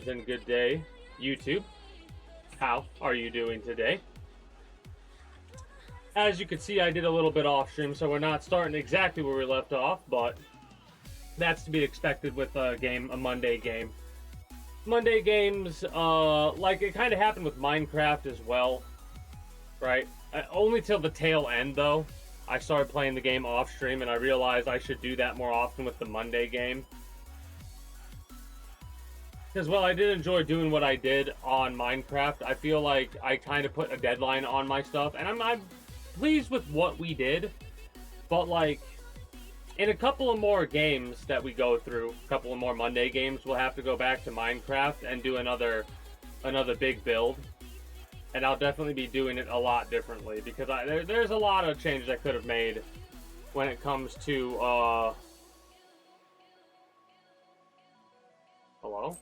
viewers, and good day, YouTube. How are you doing today? As you can see, I did a little bit off stream, so we're not starting exactly where we left off, but that's to be expected with a Monday game. Monday games, like it kind of happened with Minecraft as well, right? Only till the tail end, though. I started playing the game off stream, and I realized I should do that more often with the Monday game. Because, well, I did enjoy doing what I did on Minecraft. I feel like I kind of put a deadline on my stuff, and I'm pleased with what we did. But, like, in a couple of more games that we go through, a couple of more Monday games, we'll have to go back to Minecraft and do another big build. And I'll definitely be doing it a lot differently, because there's a lot of changes I could have made when it comes to, hello?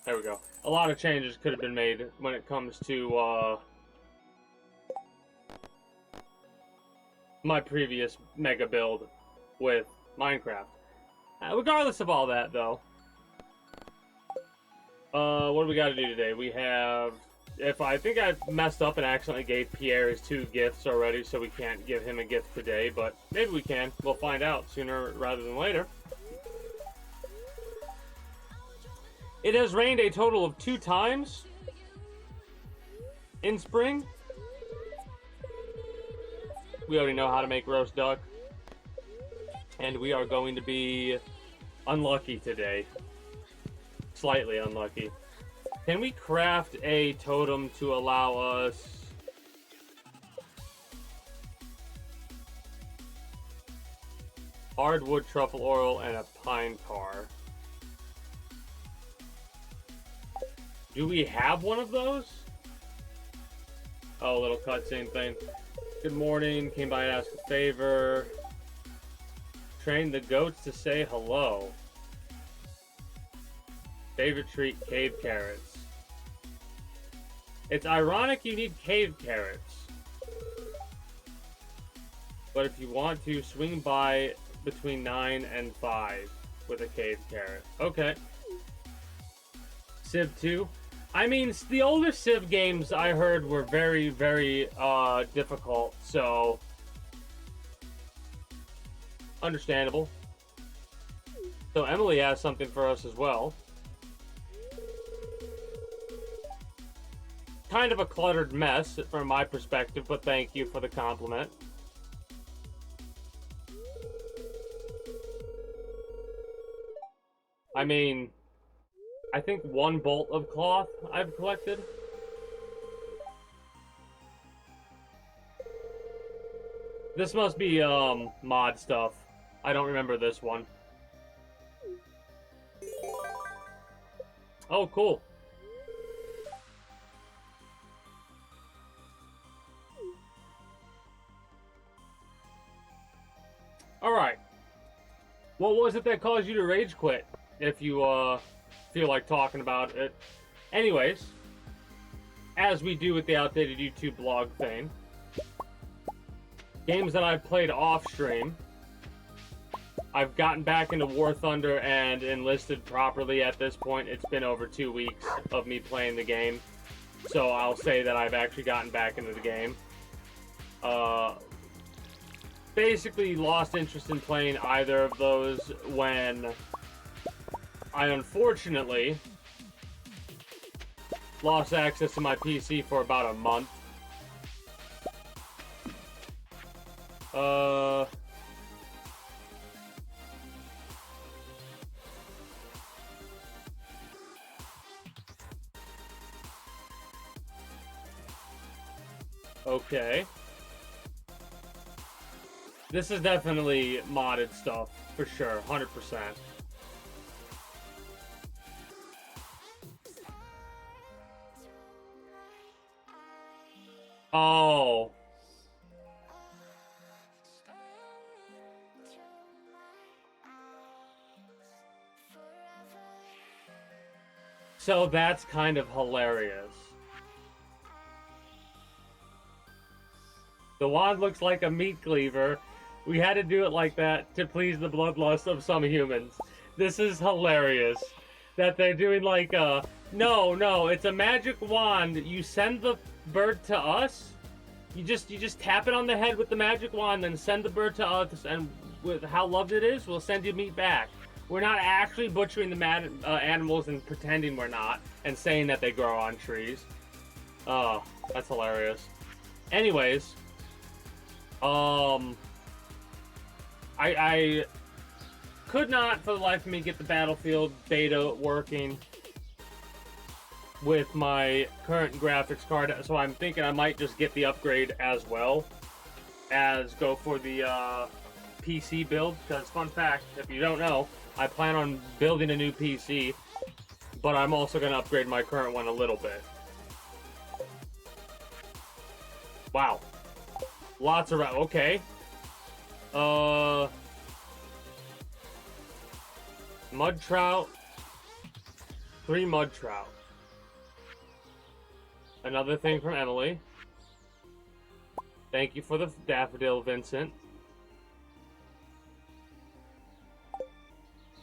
There we go. A lot of changes could have been made when it comes to, my previous mega build with Minecraft. Regardless of all that, though, what do we got to do today? We have, I think I messed up and accidentally gave Pierre his 2 gifts already, so we can't give him a gift today, but maybe we can. We'll find out sooner rather than later. It has rained a total of 2 times in spring. We already know how to make roast duck. And we are going to be unlucky today. Slightly unlucky. Can we craft a totem to allow us... hardwood, truffle oil, and a pine tar? Do we have one of those? Oh, a little cutscene thing. Good morning. Came by to ask a favor. Train the goats to say hello. Favorite treat, cave carrots. It's ironic you need cave carrots. But if you want to, swing by between 9 and 5 with a cave carrot. Okay. Civ 2. I mean, the older Civ games I heard were very, very difficult, so understandable. So Emily has something for us as well. Kind of a cluttered mess from my perspective, but thank you for the compliment. I mean, I think 1 bolt of cloth I've collected. This must be mod stuff. I don't remember this one. Oh, cool. Alright. What was it that caused you to rage quit? If you feel like talking about it. Anyways, as we do with the outdated YouTube blog thing, games that I've played off stream, I've gotten back into War Thunder and enlisted properly at this point. It's been over 2 weeks of me playing the game, so I'll say that I've actually gotten back into the game. Basically lost interest in playing either of those when I unfortunately lost access to my PC for about a month. Okay. This is definitely modded stuff, for sure, 100%. Oh. So that's kind of hilarious. The wand looks like a meat cleaver. We had to do it like that to please the bloodlust of some humans. This is hilarious. that they're doing like no, it's a magic wand. You send the bird to us. You just tap it on the head with the magic wand, then send the bird to us, and with how loved it is, we'll send you meat back. We're not actually butchering the animals and pretending we're not, and saying that they grow on trees. Oh, that's hilarious. Anyways, I could not for the life of me get the Battlefield beta working with my current graphics card, so I'm thinking I might just get the upgrade as well as go for the PC build, because fun fact, if you don't know, I plan on building a new PC, but I'm also going to upgrade my current one a little bit. Wow. Lots of... Okay. Mud trout. 3 mud trout. Another thing from Emily. Thank you for the daffodil, Vincent.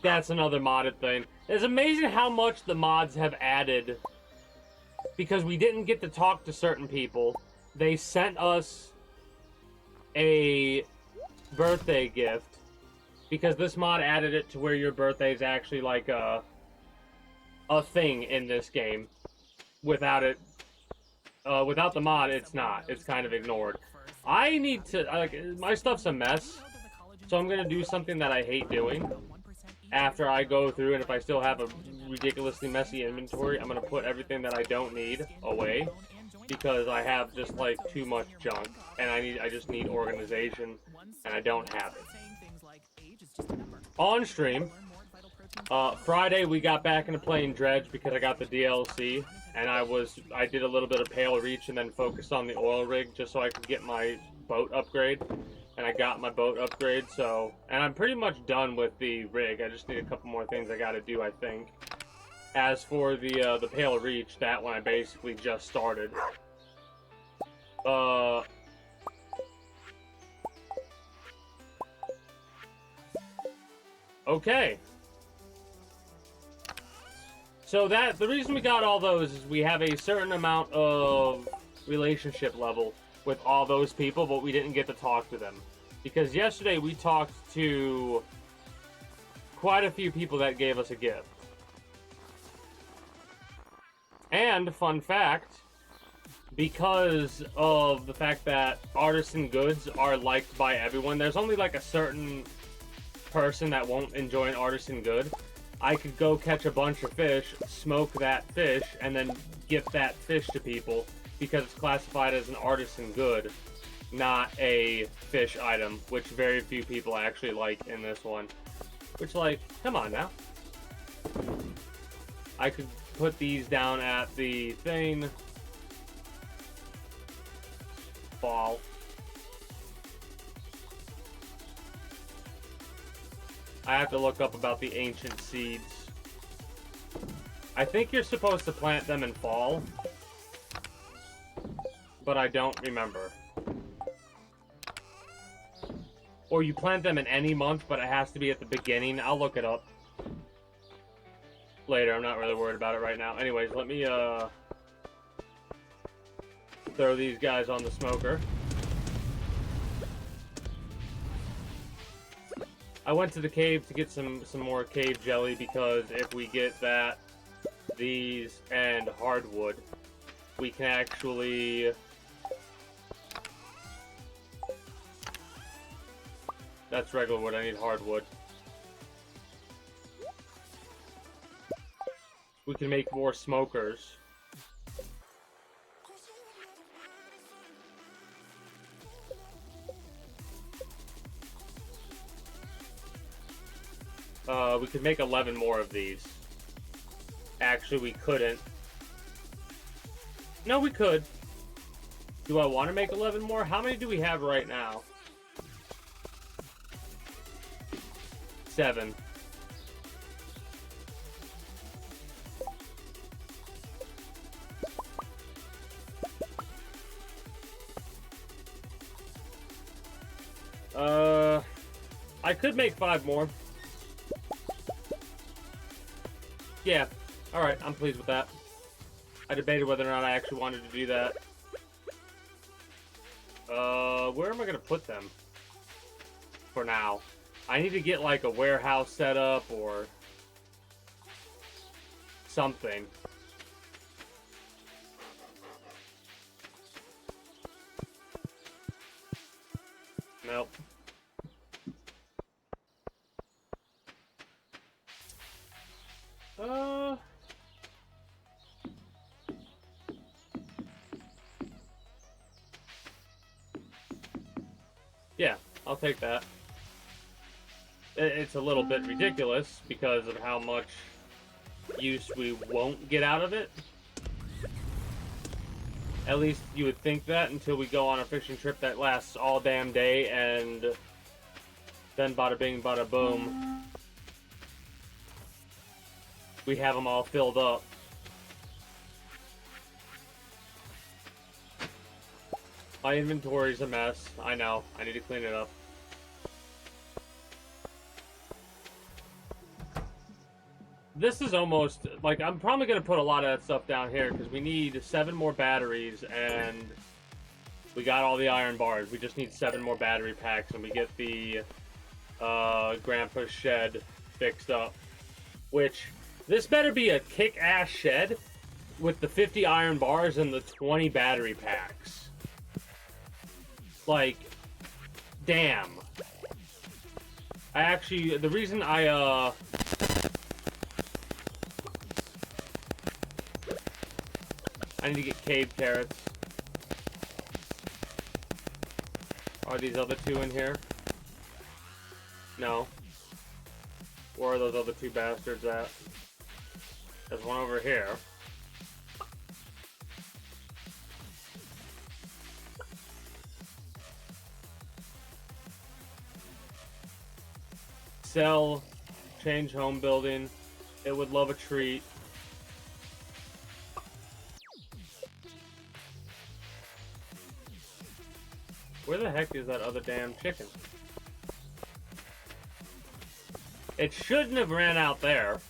That's another modded thing. It's amazing how much the mods have added. Because we didn't get to talk to certain people. They sent us a birthday gift. Because this mod added it to where your birthday is actually like a thing in this game. Without it, without the mod, it's not. It's kind of ignored. I need to, my stuff's a mess. So I'm gonna do something that I hate doing. After I go through, and if I still have a ridiculously messy inventory, I'm gonna put everything that I don't need away. Because I have just like too much junk. And I just need organization. And I don't have it. On stream, Friday we got back into playing Dredge because I got the DLC, and I did a little bit of Pale Reach and then focused on the oil rig just so I could get my boat upgrade, and I got my boat upgrade. So, and I'm pretty much done with the rig. I just need a couple more things I got to do, I think. As for the Pale Reach, that one I basically just started. Okay. So the reason we got all those is we have a certain amount of relationship level with all those people, but we didn't get to talk to them. Because yesterday we talked to quite a few people that gave us a gift. And, fun fact, because of the fact that artisan goods are liked by everyone, there's only like a certain person that won't enjoy an artisan good. I could go catch a bunch of fish, smoke that fish, and then gift that fish to people because it's classified as an artisan good, not a fish item, which very few people actually like in this one. Which, like, come on now. I could put these down at the thing. Fall. I have to look up about the ancient seeds. I think you're supposed to plant them in fall, but I don't remember. Or you plant them in any month, but it has to be at the beginning. I'll look it up later. I'm not really worried about it right now. Anyways, let me throw these guys on the smoker. I went to the cave to get some more cave jelly because if we get that, these, and hardwood, we can actually... That's regular wood, I need hardwood. We can make more smokers. We could make 11 more of these. Actually, we couldn't. No, we could. Do I want to make 11 more? How many do we have right now? 7. I could make 5 more. Yeah. Alright, I'm pleased with that. I debated whether or not I actually wanted to do that. Where am I gonna put them? For now. I need to get like a warehouse set up or something. Nope. Yeah, I'll take that. It's a little bit ridiculous because of how much use we won't get out of it. At least you would think that until we go on a fishing trip that lasts all damn day, and then bada bing, bada boom, we have them all filled up. My inventory's a mess. I know. I need to clean it up. This is almost, like, I'm probably going to put a lot of that stuff down here, because we need 7 more batteries, and we got all the iron bars. We just need 7 more battery packs, and we get the Grandpa's shed fixed up. Which, this better be a kick-ass shed with the 50 iron bars and the 20 battery packs. Like, damn. I actually, the reason I need to get cave carrots. Are these other 2 in here? No. Where are those other 2 bastards at? There's one over here. Sell, change home building. It would love a treat. Where the heck is that other damn chicken? It shouldn't have ran out there.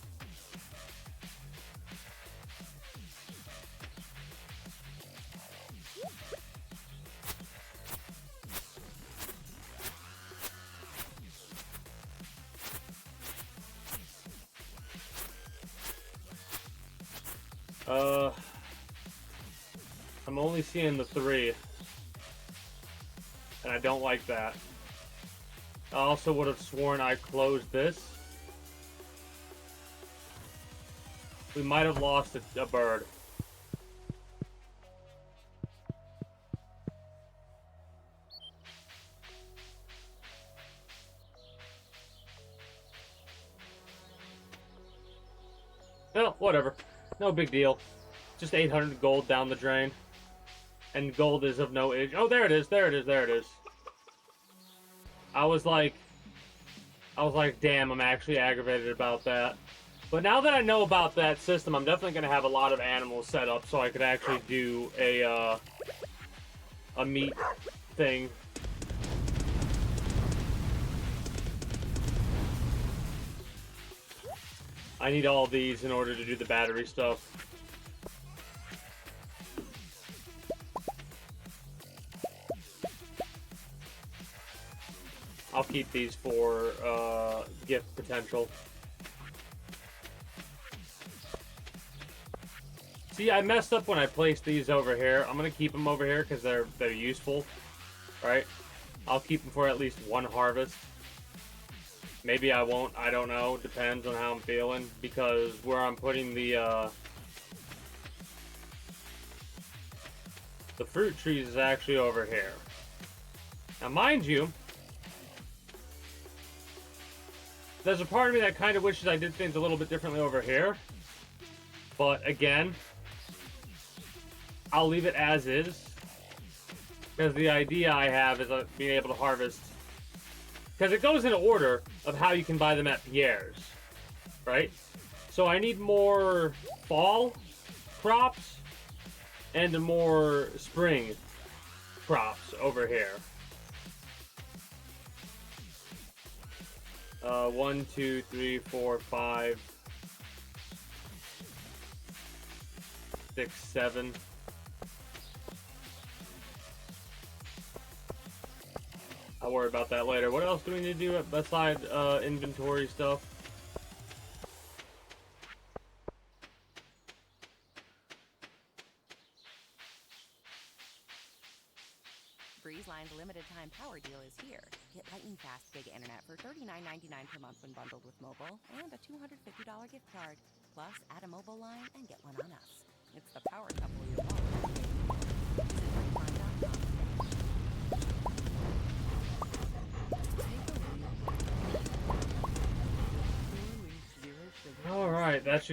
I'm only seeing the 3. And I don't like that. I also would have sworn I closed this. We might have lost a bird. Well, whatever. No big deal. Just 800 gold down the drain. And gold is of no age. Oh, there it is. There it is. There it is. I was like, damn, I'm actually aggravated about that. But now that I know about that system, I'm definitely going to have a lot of animals set up so I could actually do a meat thing. I need all these in order to do the battery stuff. I'll keep these for gift potential. See, I messed up when I placed these over here. I'm gonna keep them over here because they're useful, right? I'll keep them for at least 1 harvest. Maybe I won't. I don't know. Depends on how I'm feeling, because where I'm putting the fruit trees is actually over here. Now, mind you, there's a part of me that kind of wishes I did things a little bit differently over here. But again, I'll leave it as is. Because the idea I have is being able to harvest. Because it goes in order of how you can buy them at Pierre's. Right? So I need more fall crops and more spring crops over here. 1, 2, 3, 4, 5. 6, 7. I'll worry about that later. What else do we need to do beside inventory stuff? BreezeLine's limited time power deal is here. Get lightning fast big internet for $39.99 per month when bundled with mobile and a $250 gift card. Plus, add a mobile line and get one on us. It's the power couple you're all visit BreezeLine.com today. All right, that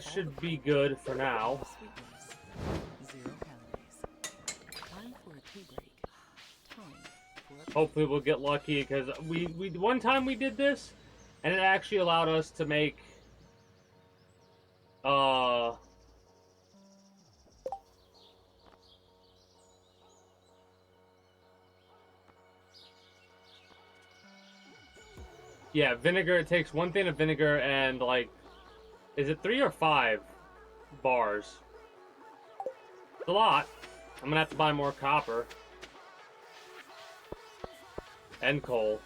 should be good for now. Zero calories. Time for a tea break. Hopefully we'll get lucky, because we one time we did this and it actually allowed us to make yeah, vinegar. It takes 1 thing of vinegar and, like, is it 3 or 5 bars? It's a lot. I'm gonna have to buy more copper and coal.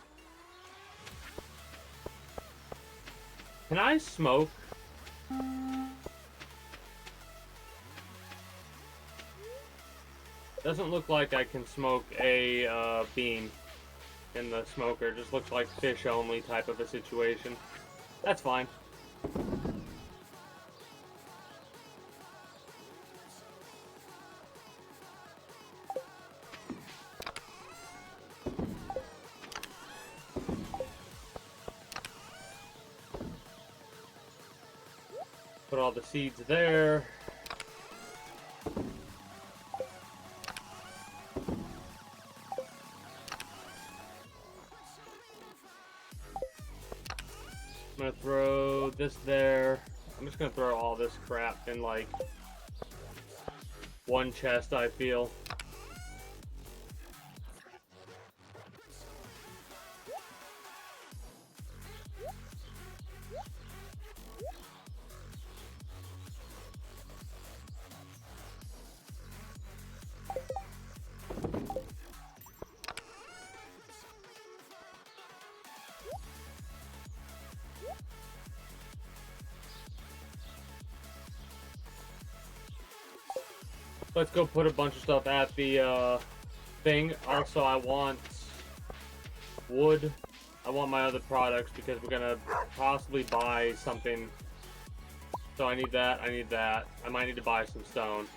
Can I smoke? Doesn't look like I can smoke a bean in the smoker. It just looks like fish only type of a situation. That's fine. Put all the seeds there. I'm gonna throw this there. I'm just gonna throw all this crap in, like, one chest, I feel. Let's go put a bunch of stuff at the thing. Also, I want wood. I want my other products because we're gonna possibly buy something. So I need that. I need that. I might need to buy some stone.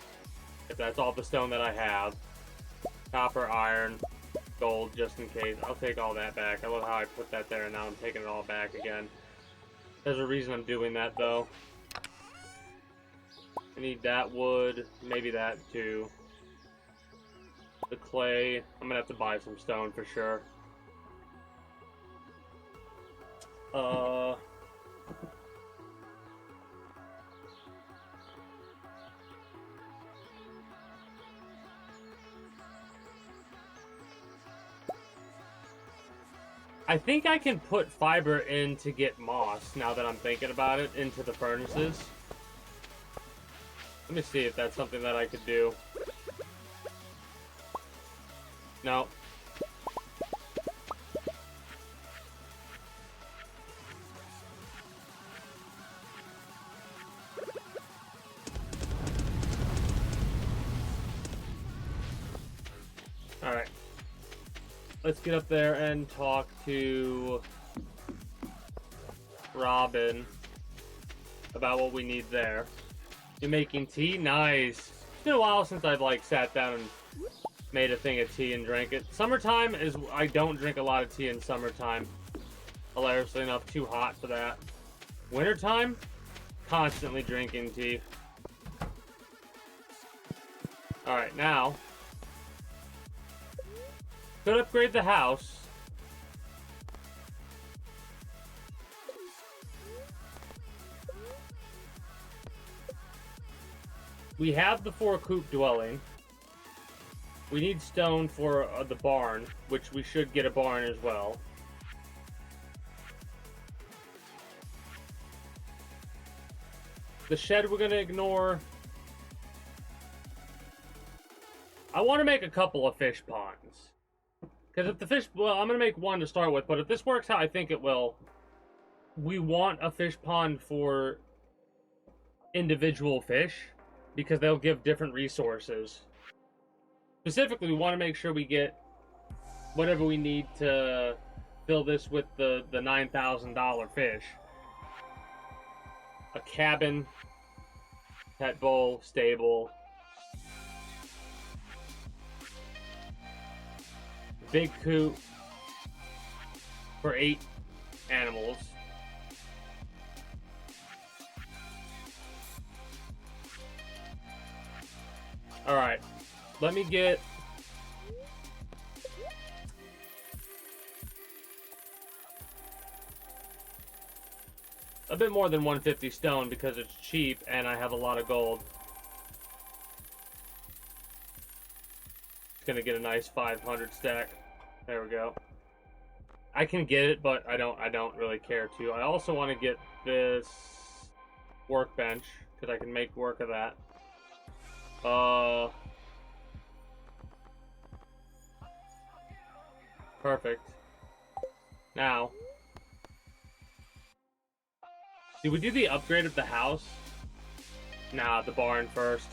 If that's all the stone that I have. Copper, iron, gold, just in case. I'll take all that back. I love how I put that there and now I'm taking it all back again. There's a reason I'm doing that, though. I need that wood, maybe that too. The clay, I'm gonna have to buy some stone for sure. I think I can put fiber in to get moss, now that I'm thinking about it, into the furnaces. Let me see if that's something that I could do. No. Alright. Let's get up there and talk to Robin about what we need there. You're making tea? Nice. It's been a while since I've, like, sat down and made a thing of tea and drank it. Summertime is... I don't drink a lot of tea in summertime. Hilariously enough, too hot for that. Wintertime? Constantly drinking tea. Alright, now... could upgrade the house. We have the 4-coop dwelling. We need stone for the barn, which we should get a barn as well. The shed we're gonna ignore. I want to make a couple of fish ponds. Because if the fish... Well, I'm going to make one to start with, but if this works how I think it will, we want a fish pond for individual fish, because they'll give different resources. Specifically, we want to make sure we get whatever we need to fill this with the $9,000 fish. A cabin, pet bowl, stable, big coop for 8 animals. Alright, let me get... a bit more than 150 stone because it's cheap and I have a lot of gold. It's gonna get a nice 500 stack. There we go. I can get it, but I don't really care to. I also want to get this workbench because I can make work of that. Perfect. Now, did we do the upgrade of the house? Nah, the barn first.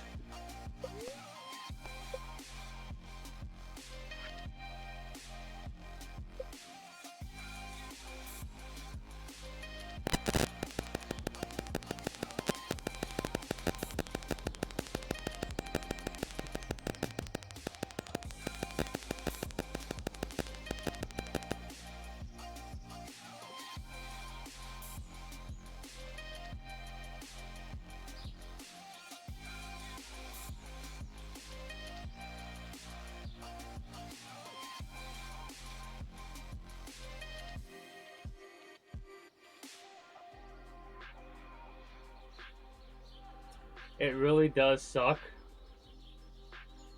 It really does suck.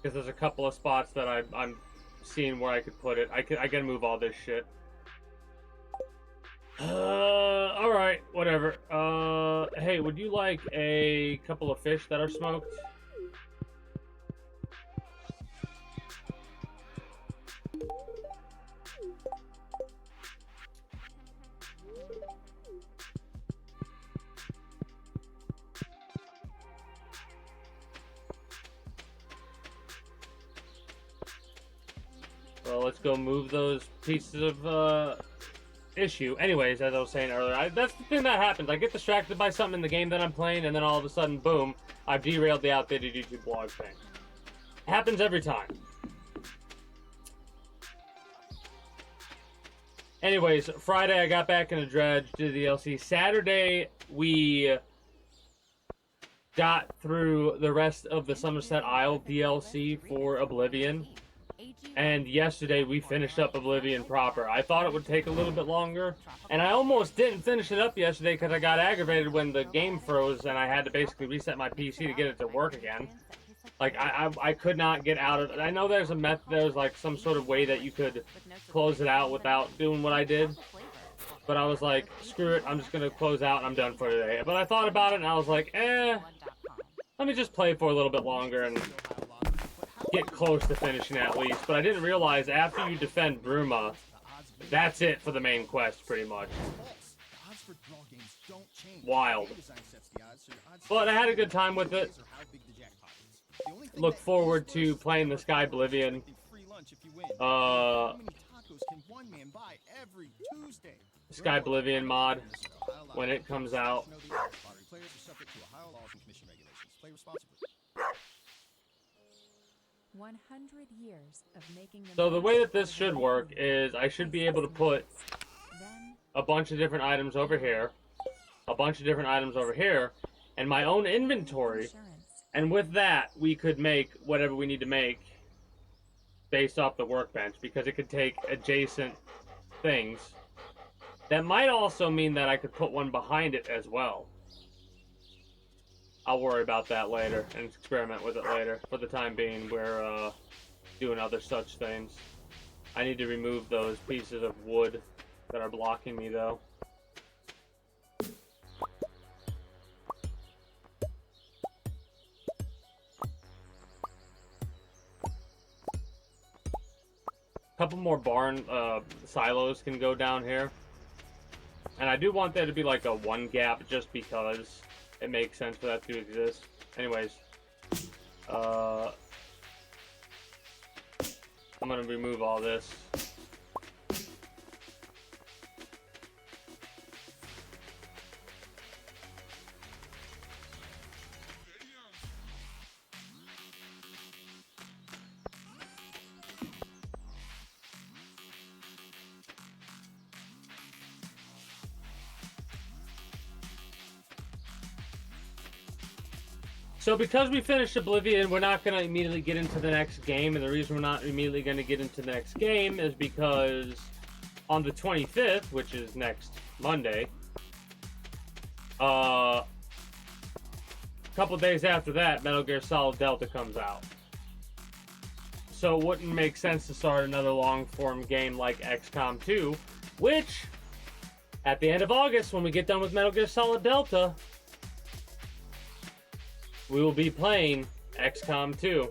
Because there's a couple of spots that I'm seeing where I could put it. I gotta move all this shit. Alright, whatever. Hey, would you like a couple of fish that are smoked? Well, let's go move those pieces of, issue. Anyways, as I was saying earlier, that's the thing that happens. I get distracted by something in the game that I'm playing, and then all of a sudden, boom, I've derailed the outdated YouTube blog thing. It happens every time. Anyways, Friday I got back into Dredge, did the DLC. Saturday, we got through the rest of the Somerset Isle DLC for Oblivion. And yesterday we finished up Oblivion proper. I thought it would take a little bit longer, and I almost didn't finish it up yesterday because I got aggravated when the game froze and I had to basically reset my PC to get it to work again. Like, I could not get out of it. I know there's a method, there's like some sort of way that you could close it out without doing what I did. But I was like, screw it, I'm just going to close out and I'm done for today. But I thought about it and I was like, let me just play for a little bit longer and get close to finishing at least. But I didn't realize after you defend Bruma, that's it for the main quest, pretty much. Wild. But I had a good time with it. Look forward to playing the Sky Oblivion. Sky Oblivion mod when it comes out. 100 years of making So the way that this should work is I should be able to put a bunch of different items over here, a bunch of different items over here, and my own inventory. And with that, we could make whatever we need to make based off the workbench, because it could take adjacent things. That might also mean that I could put one behind it as well. I'll worry about that later and experiment with it later. For the time being, we're doing other such things. I need to remove those pieces of wood that are blocking me, though. couple more barn silos can go down here. And I do want there to be like a one gap just because it makes sense for that to exist. Anyways, I'm gonna remove all this. So because we finished Oblivion, we're not going to immediately get into the next game, and the reason we're not immediately going to get into the next game is because on the 25th, which is next Monday, a couple days after that, Metal Gear Solid Delta comes out. So it wouldn't make sense to start another long-form game like XCOM 2, which, at the end of August, when we get done with Metal Gear Solid Delta, we will be playing XCOM 2.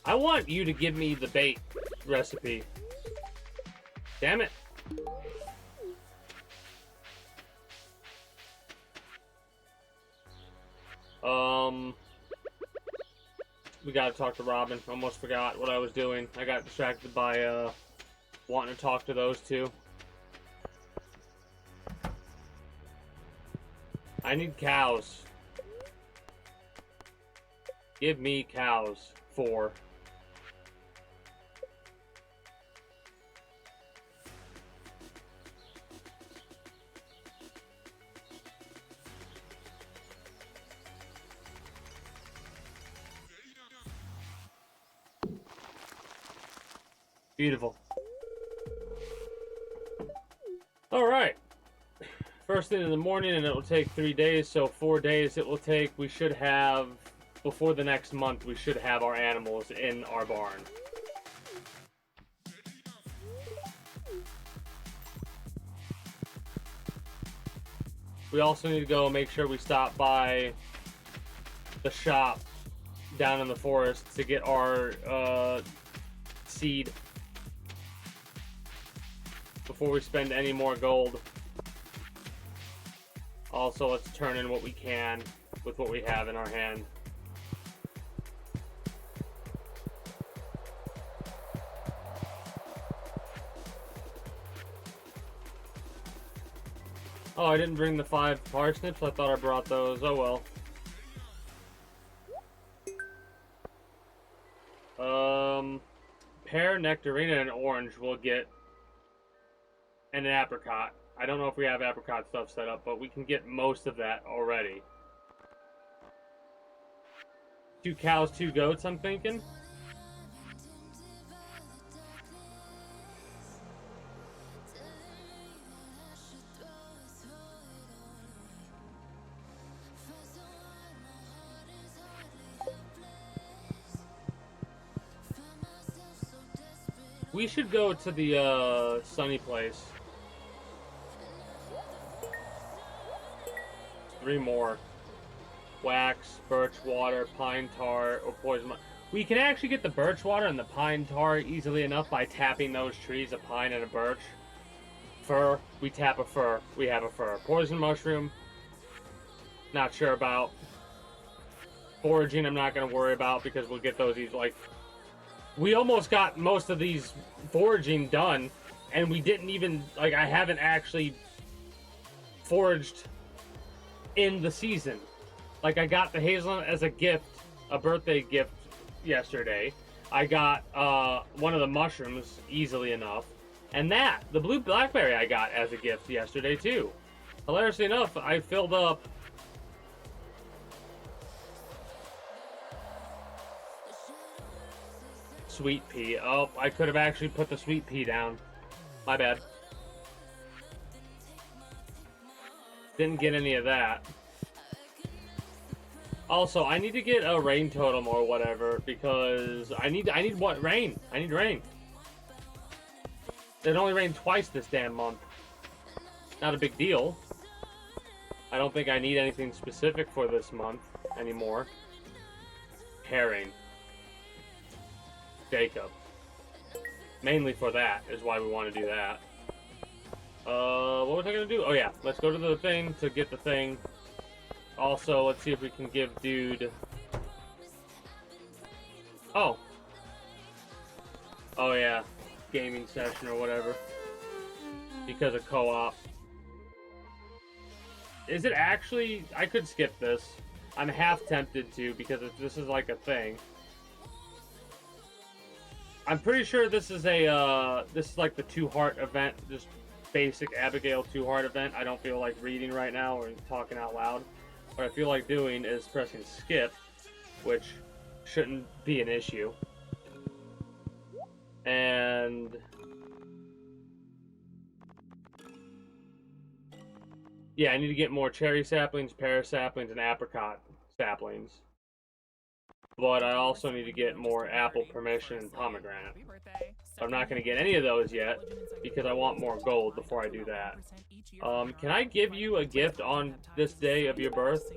I want you to give me the bait recipe. Damn it. We gotta talk to Robin. Almost forgot what I was doing. I got distracted by wanting to talk to those two. I need cows. Give me cows. 4. Beautiful. All right. First thing in the morning, and it will take 3 days, so 4 days it will take. We should have, before the next month, we should have our animals in our barn. We also need to go make sure we stop by the shop down in the forest to get our seed before we spend any more gold. Also, let's turn in what we can with what we have in our hand. Oh, I didn't bring the 5 parsnips. I thought I brought those. Oh well. Pear, nectarine, and orange we'll get. And an apricot. I don't know if we have apricot stuff set up, but we can get most of that already. 2 cows, 2 goats, I'm thinking. We should go to the sunny place. 3 more. Wax, birch water, pine tar, or poison. We can actually get the birch water and the pine tar easily enough by tapping those trees, a pine and a birch. Fir, we tap a fir, we have a fir. Poison mushroom, not sure about. Foraging, I'm not going to worry about because we'll get those easy. Like, we almost got most of these foraging done, and we didn't even, like, I haven't actually foraged in the season. Like, I got the hazelnut as a gift, a birthday gift yesterday. I got one of the mushrooms easily enough. And that, the blue blackberry I got as a gift yesterday too. Hilariously enough, I filled up sweet pea. Oh, I could have actually put the sweet pea down. My bad. Didn't get any of that. Also, I need to get a rain totem or whatever because I need what? Rain. I need rain. It only rained twice this damn month. Not a big deal. I don't think I need anything specific for this month anymore. pairing Jacob. Mainly for that is why we want to do that. What was I gonna do? Oh yeah, let's go to the thing to get the thing. Also, let's see if we can give dude... Oh. Oh yeah, gaming session or whatever. Because of co-op. Is it actually... I could skip this. I'm half tempted to because this is like a thing. I'm pretty sure this is a, this is like the 2-heart event, just basic Abigail 2-heart event. I don't feel like reading right now or talking out loud. What I feel like doing is pressing skip, which shouldn't be an issue. And... yeah, I need to get more cherry saplings, pear saplings, and apricot saplings. But I also need to get more apple permission and pomegranate. But I'm not going to get any of those yet because I want more gold before I do that. Can I give you a gift on this day of your birth?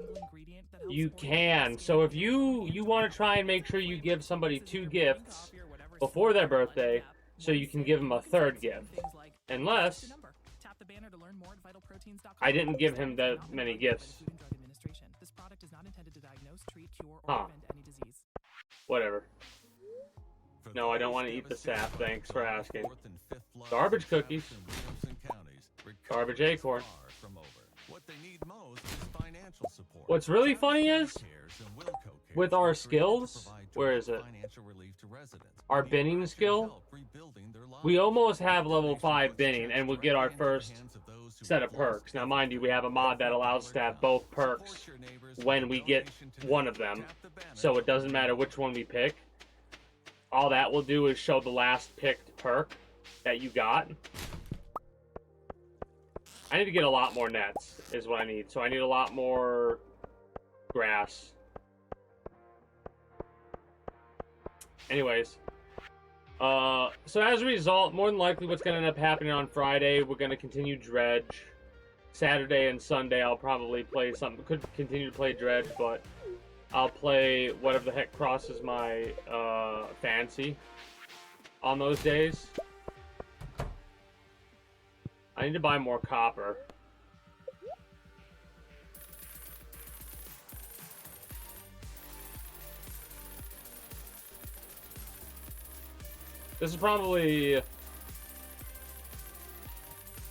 You can. So if you want to try and make sure you give somebody 2 gifts before their birthday, so you can give them a 3rd gift. Unless I didn't give him that many gifts. Huh. Whatever. No, I don't want to eat the sap. Thanks for asking. Garbage cookies. Garbage acorn. What's really funny is, with our skills, where is it? Our binning skill, we almost have level 5 binning, and we'll get our first set of perks. Now, mind you, we have a mod that allows us to have both perks when we get one of them, so it doesn't matter which one we pick. All that will do is show the last picked perk that you got. I need to get a lot more nets, is what I need. So I need a lot more grass. Anyways. So as a result, more than likely what's going to end up happening on Friday, we're going to continue Dredge. Saturday and Sunday I'll probably play something. Could continue to play Dredge, but I'll play whatever the heck crosses my fancy on those days. I need to buy more copper. This is probably...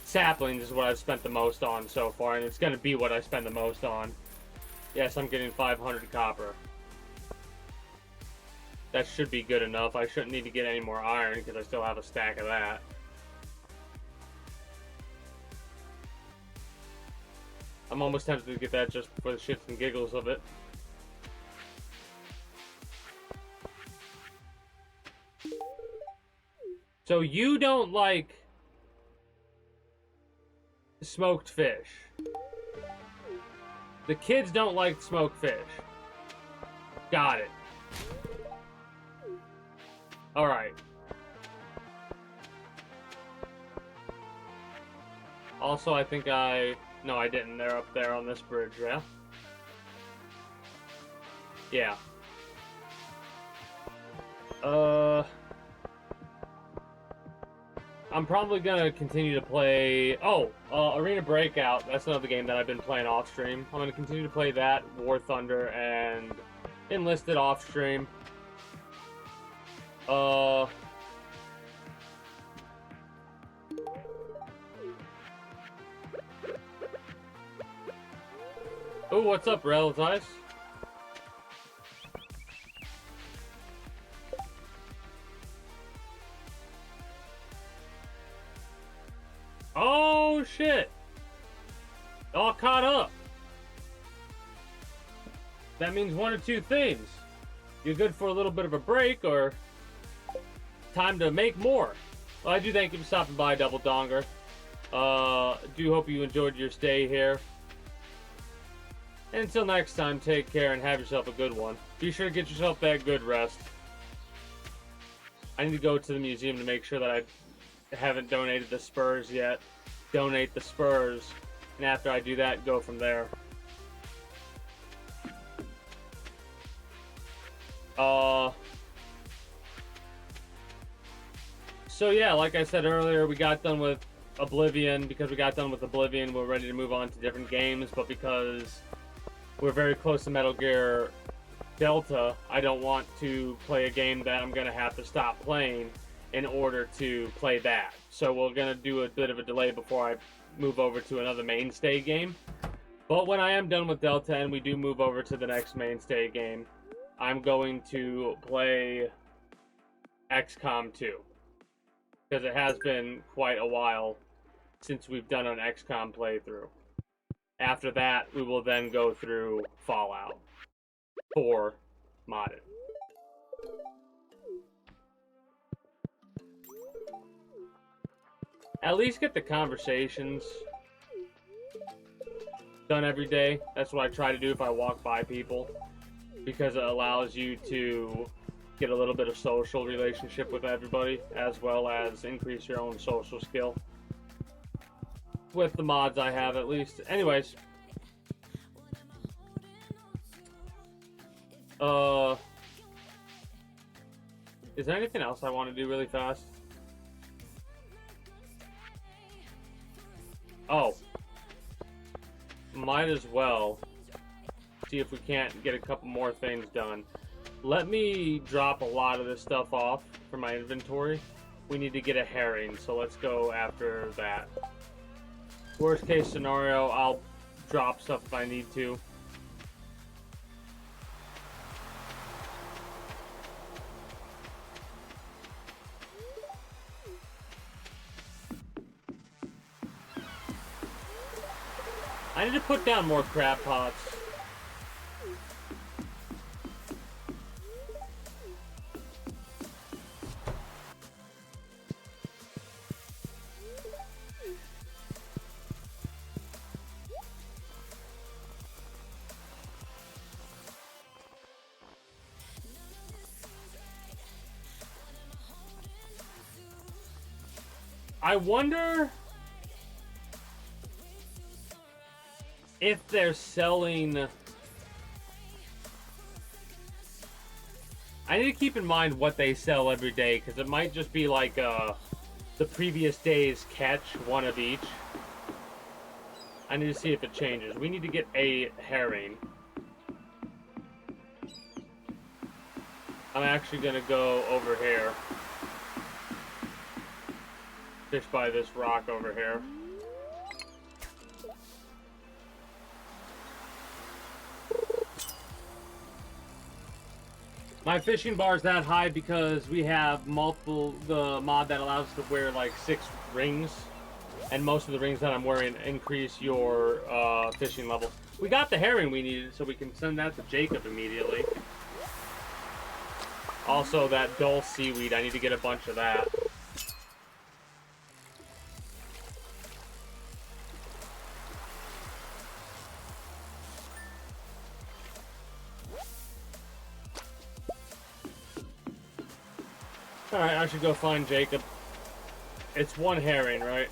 saplings is what I've spent the most on so far, and it's going to be what I spend the most on. Yes, I'm getting 500 copper. That should be good enough. I shouldn't need to get any more iron because I still have a stack of that. I'm almost tempted to get that just for the shits and giggles of it. So you don't like smoked fish. The kids don't like smoked fish. Got it. Alright. Also, I think no, I didn't. They're up there on this bridge, yeah? Yeah. I'm probably gonna continue to play... Arena Breakout. That's another game that I've been playing off-stream. I'm gonna continue to play that, War Thunder, and Enlisted off-stream. Oh, what's up, Relatives? Oh, shit. All caught up. That means one of two things. You're good for a little bit of a break, or time to make more. Well, I do thank you for stopping by, Double Donger. Do hope you enjoyed your stay here. And until next time, take care and have yourself a good one. Be sure to get yourself that good rest. I need to go to the museum to make sure that I haven't donated the spurs yet. Donate the spurs. And after I do that, go from there. So yeah, like I said earlier, we got done with Oblivion. Because we got done with Oblivion, we're ready to move on to different games, but because we're very close to Metal Gear Delta, I don't want to play a game that I'm going to have to stop playing in order to play that. So we're going to do a bit of a delay before I move over to another mainstay game. But when I am done with Delta and we do move over to the next mainstay game, I'm going to play XCOM 2. Because it has been quite a while since we've done an XCOM playthrough. After that, we will then go through Fallout 4 modded. At least get the conversations done every day. That's what I try to do if I walk by people, because it allows you to get a little bit of social relationship with everybody, as well as increase your own social skill. With the mods I have, at least. Anyways. Is there anything else I want to do really fast? Oh. Might as well see if we can't get a couple more things done. Let me drop a lot of this stuff off for my inventory. We need to get a herring, so let's go after that. Worst case scenario, I'll drop stuff if I need to. I need to put down more crab pots. I wonder if they're selling... I need to keep in mind what they sell every day, because it might just be like the previous day's catch, one of each. I need to see if it changes. We need to get a herring. I'm actually going to go over here. Fish by this rock over here. My fishing bar is that high because we have the mod that allows us to wear like 6 rings, and most of the rings that I'm wearing increase your fishing level. We got the herring we needed, so we can send that to Jacob immediately. Also, that dull seaweed, I need to get a bunch of that. Alright, I should go find Jacob. It's 1 herring, right?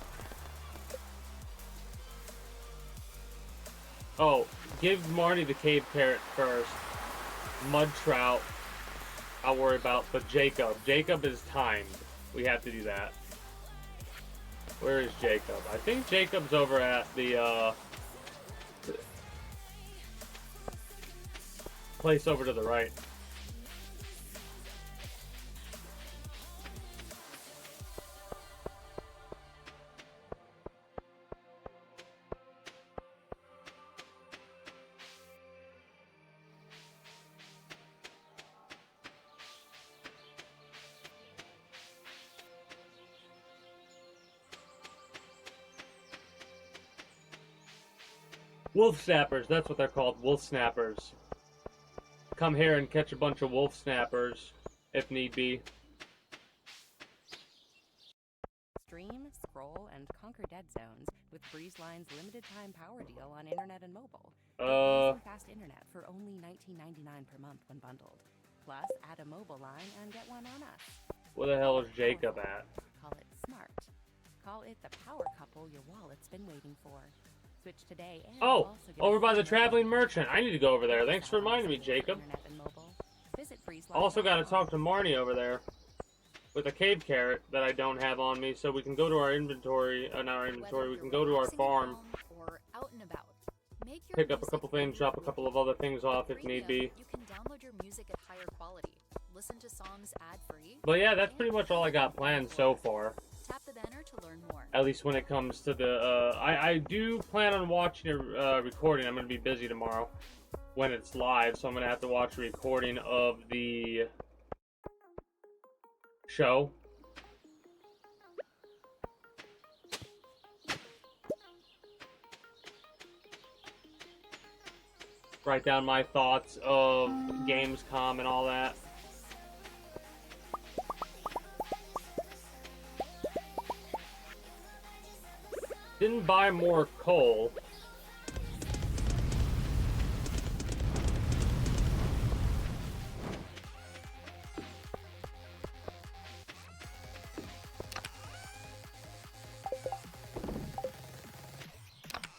Oh, give Marty the cave parrot first. Mud trout, I'll worry about. But Jacob is timed. We have to do that. Where is Jacob? I think Jacob's over at the place over to the right. Wolf snappers, that's what they're called, wolf snappers. Come here and catch a bunch of wolf snappers, if need be. Stream, scroll, and conquer dead zones with BreezeLine's limited time power deal on internet and mobile. Get fast internet for only $19.99 per month when bundled. Plus, add a mobile line and get one on us. Where the hell is Jacob at? Call it smart. Call it the power couple your wallet's been waiting for. Switch today and oh, over by the traveling merchant. I need to go over there. Thanks for reminding me, Jacob. Internet and mobile. Visit Freeze Also got to talk to Marnie over there with a cave carrot that I don't have on me, so we can go to our inventory. Not our inventory. We can go to our farm, or out and about. Make your pick up a music couple things, drop a couple of other things off if need be. You can download your music at higher quality. Listen to songs ad-free. But yeah, that's pretty much all I got planned so far. Tap the banner to learn more. At least when it comes to the, I do plan on watching a recording. I'm going to be busy tomorrow when it's live, so I'm going to have to watch a recording of the show. Write down my thoughts of Gamescom and all that. Didn't buy more coal.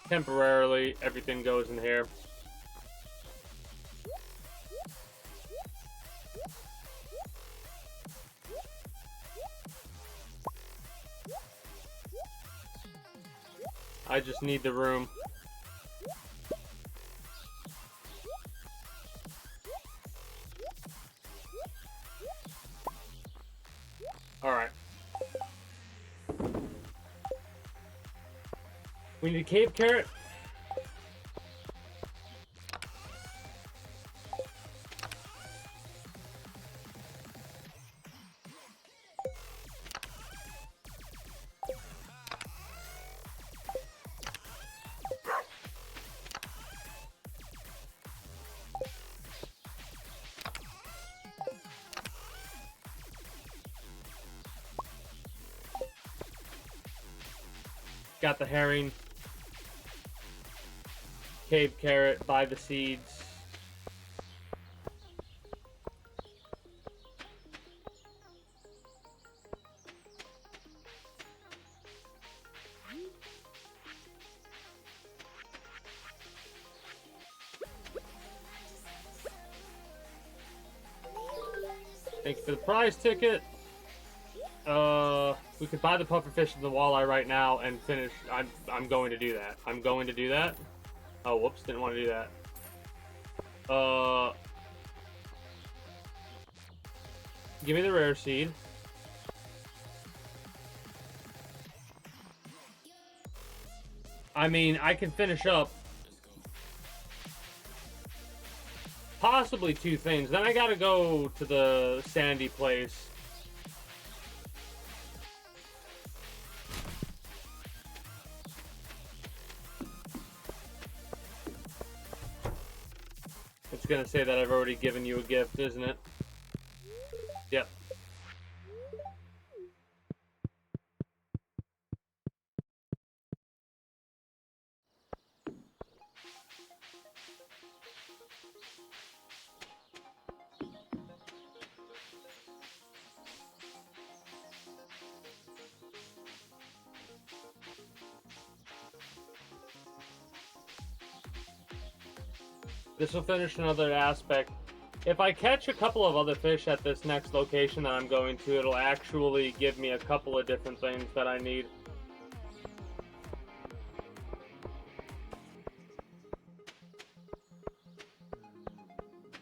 Temporarily, everything goes in here. I just need the room. Alright. We need a cave carrot. Got the herring. Cave carrot, buy the seeds. Thank you for the prize ticket. We could buy the pufferfish and the walleye right now and finish. I'm going to do that. I'm going to do that. Oh, whoops, didn't want to do that. Give me the rare seed. I mean, I can finish up possibly 2 things. Then I gotta go to the sandy place. It's gonna say that I've already given you a gift, isn't it? Yep. This will finish another aspect. If I catch a couple of other fish at this next location that I'm going to, it'll actually give me a couple of different things that I need.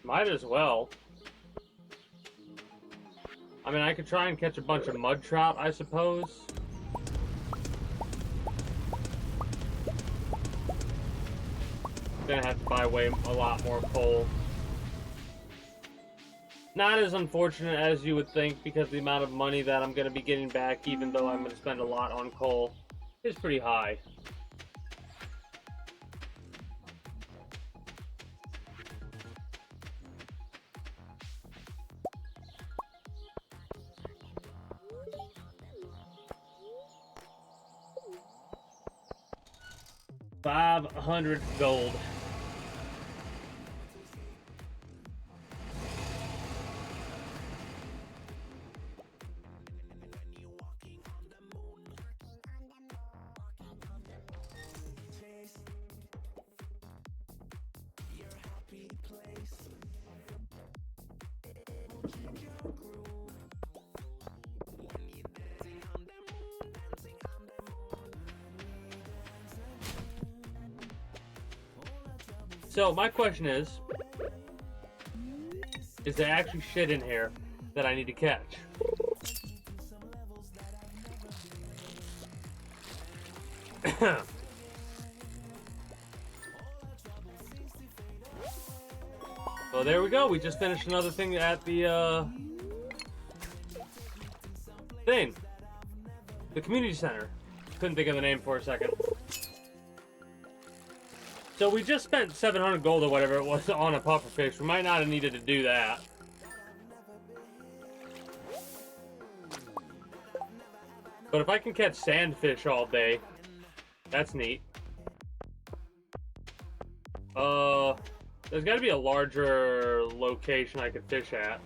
Might as well. I mean, I could try and catch a bunch of mud trout, I suppose. Gonna have to buy a lot more coal. Not as unfortunate as you would think, because the amount of money that I'm gonna be getting back, even though I'm gonna spend a lot on coal, is pretty high. $500 gold. So my question is there actually shit in here that I need to catch? Well, there we go. We just finished another thing at the thing. The community center. Couldn't think of the name for a second. So we just spent 700 gold or whatever it was on a pufferfish. We might not have needed to do that. But if I can catch sandfish all day, that's neat. There's got to be a larger location I could fish at.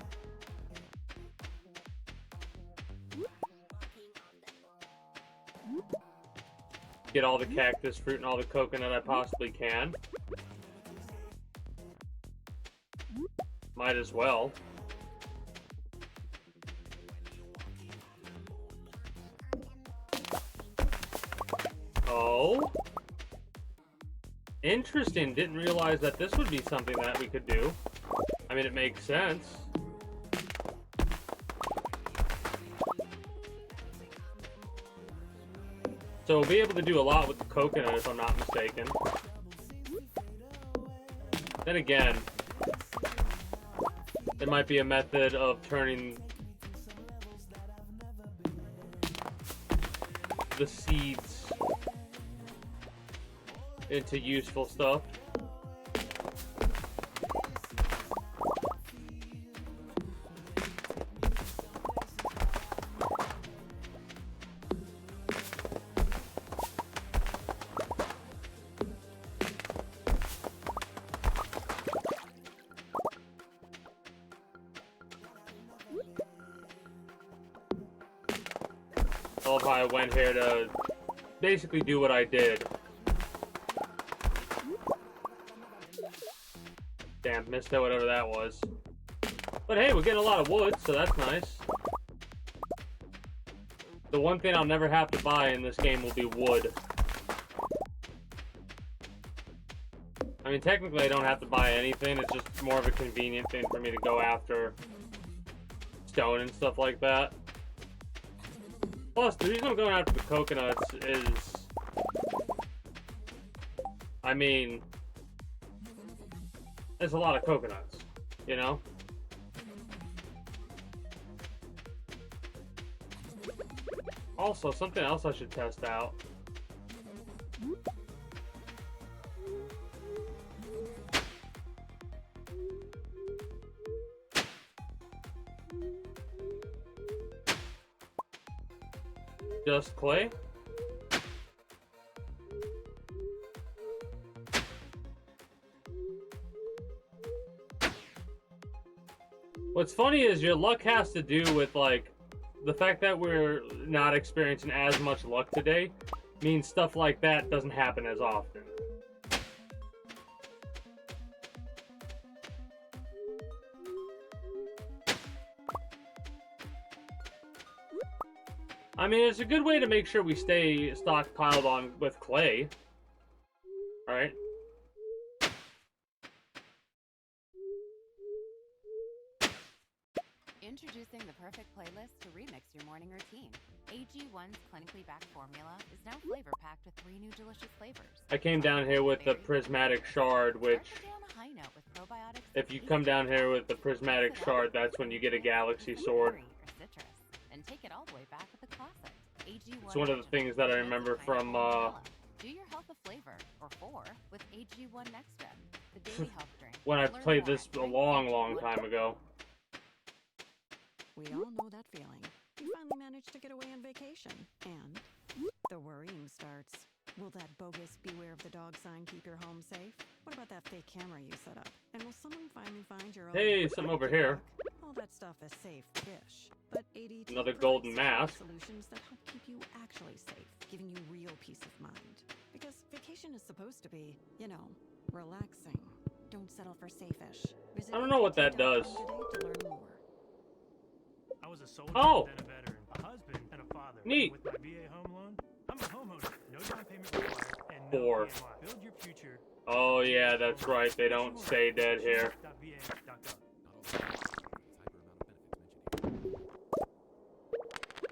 Get all the cactus fruit and all the coconut I possibly can. Might as well. Oh. Interesting. Didn't realize that this would be something that we could do. I mean, it makes sense. So we'll be able to do a lot with the coconut if I'm not mistaken. Then again, there might be a method of turning the seeds into useful stuff. I love how I went here to basically do what I did. Damn, missed out whatever that was. But hey, we're getting a lot of wood, so that's nice. The one thing I'll never have to buy in this game will be wood. I mean, technically I don't have to buy anything, it's just more of a convenient thing for me to go after stone and stuff like that. Plus, the reason I'm going after the coconuts is, I mean, there's a lot of coconuts, you know? Also, something else I should test out. Just clay? What's funny is your luck has to do with, like, the fact that we're not experiencing as much luck today means stuff like that doesn't happen as often. I mean, it's a good way to make sure we stay stockpiled on with clay. Alright? Introducing the perfect playlist to remix your morning routine. AG1's clinically backed formula is now flavor packed with 3 new delicious flavors. I came down here with the prismatic shard, which, if you come down here with the prismatic shard, that's when you get a galaxy sword. And take it all the way back with the classic. AG1 It's one of the things that I remember from, Do your health a flavor, or 4, with AG1 Next Gen, the daily health drink. when I played this a long time ago. We all know that feeling. You finally managed to get away on vacation, and the worrying starts. Will that bogus beware of the dog sign keep your home safe? What about that fake camera you set up? And will someone finally find your own... Hey, something over here. All that stuff is safe-ish, but ADT Another golden mask. Solutions that help keep you actually safe, giving you real peace of mind. Because vacation is supposed to be, you know, relaxing. Don't settle for safe-ish. I don't know what that does. To learn more. I was a soldier, Oh! then a veteran, a husband, and a father. Neat. With my VA home loan, I'm a homeowner. No down payment required, and 4. Build your future. Oh yeah, that's right. They don't stay dead here.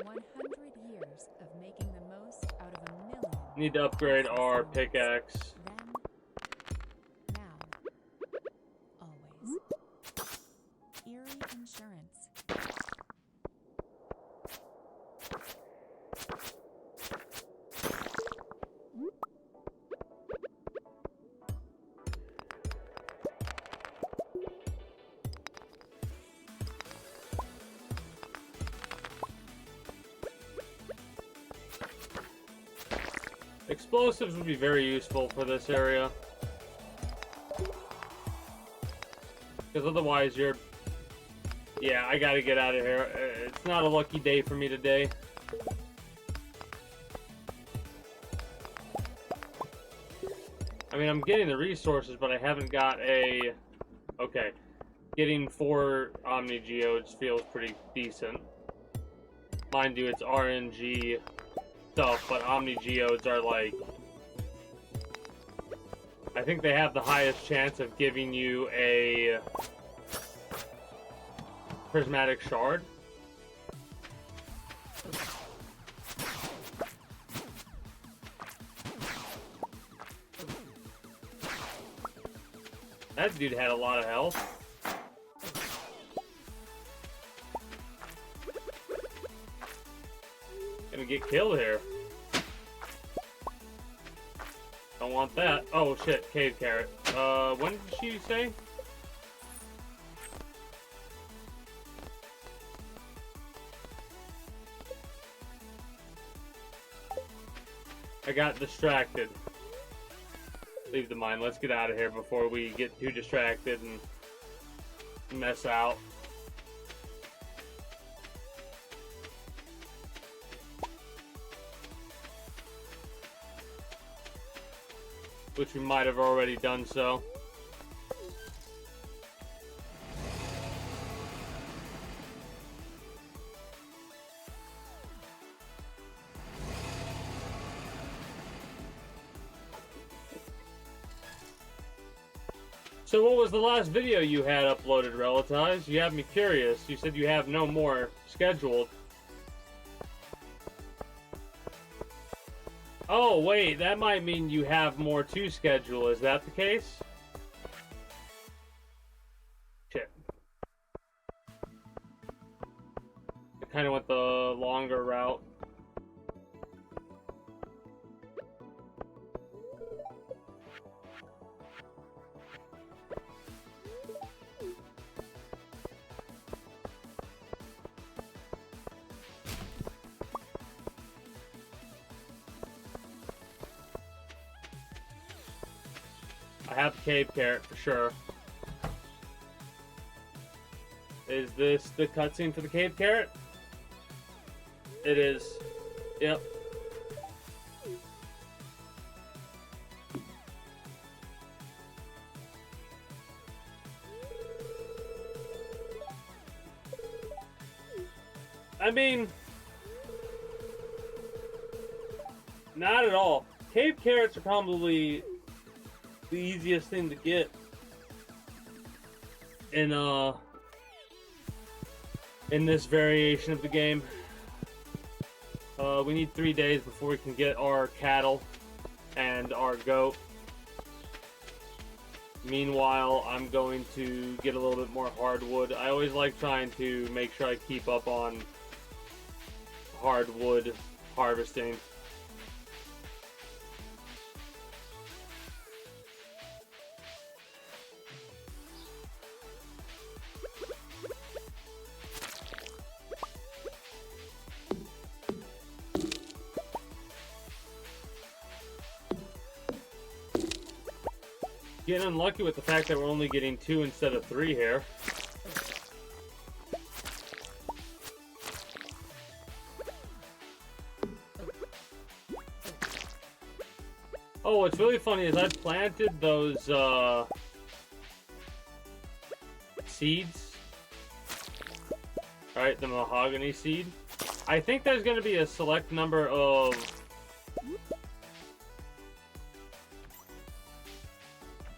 100 years of making the most out of a million. Need to upgrade our pickaxe. Then, now, always. Erie Insurance. Explosives would be very useful for this area. Because otherwise you're... Yeah, I gotta get out of here. It's not a lucky day for me today. I mean, I'm getting the resources, but I haven't got a... Okay. Getting 4 Omni Geodes feels pretty decent. Mind you, it's RNG stuff, but Omni Geodes are like... I think they have the highest chance of giving you a prismatic shard. That dude had a lot of health. Gonna get killed here. Don't want that. Oh shit, cave carrot. When did she say? I got distracted. Leave the mine. Let's get out of here before we get too distracted and mess out. Which we might have already done so. So what was the last video you had uploaded, Relatives? You have me curious. You said you have no more scheduled. Oh, wait, that might mean you have more to schedule. Is that the case? Shit. I kind of went the longer route. I have cave carrot for sure. Is this the cutscene for the cave carrot? It is. Yep. I mean, not at all. Cave carrots are probably the easiest thing to get in this variation of the game. We need 3 days before we can get our cattle and our goat. Meanwhile, I'm going to get a little bit more hardwood. I always like trying to make sure I keep up on hardwood harvesting. Getting unlucky with the fact that we're only getting 2 instead of 3 here. Oh, what's really funny is I planted those seeds. Alright, the mahogany seed. I think there's going to be a select number of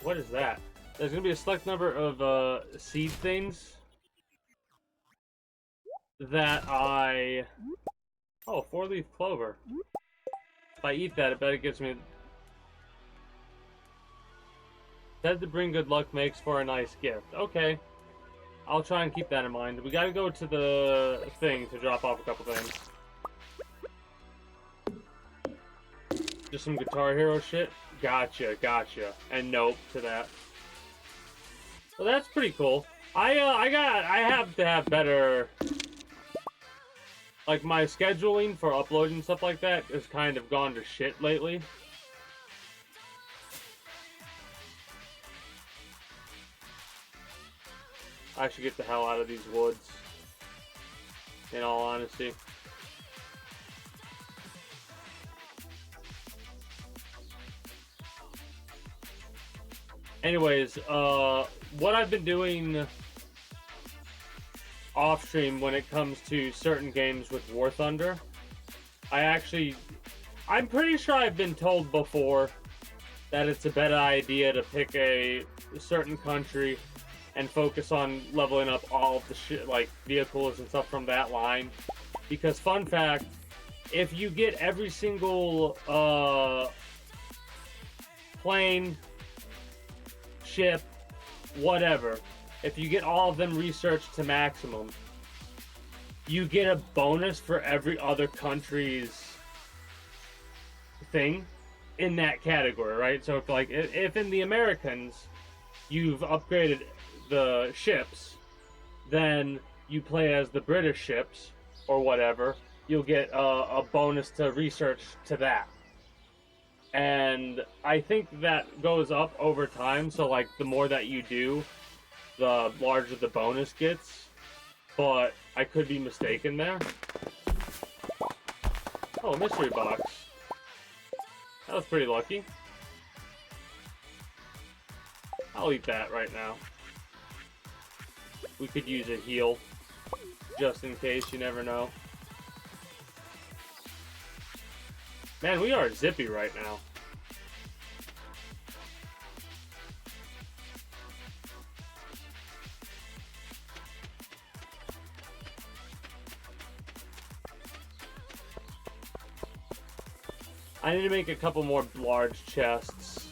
What is that? There's gonna be a select number of seed things that I... Oh, 4-leaf clover. If I eat that, I bet it gives me... Said to bring good luck makes for a nice gift. Okay. I'll try and keep that in mind. We gotta go to the thing to drop off a couple things. Just some Guitar Hero shit? Gotcha, gotcha. And nope to that. Well, that's pretty cool. I have to have better... Like, my scheduling for uploading and stuff like that has kind of gone to shit lately. I should get the hell out of these woods, in all honesty. Anyways, what I've been doing off stream when it comes to certain games with War Thunder, I'm pretty sure I've been told before that it's a better idea to pick a certain country and focus on leveling up all of the shit, like vehicles and stuff from that line. Because, fun fact, if you get every single plane, ship, whatever, if you get all of them researched to maximum, you get a bonus for every other country's thing in that category, right? So if in the Americans you've upgraded the ships, then you play as the British ships or whatever, you'll get a bonus to research to that. And I think that goes up over time, so like the more that you do, the larger the bonus gets. But I could be mistaken there. Oh, mystery box. That was pretty lucky. I'll eat that right now. We could use a heal, just in case, you never know. Man, we are zippy right now. I need to make a couple more large chests.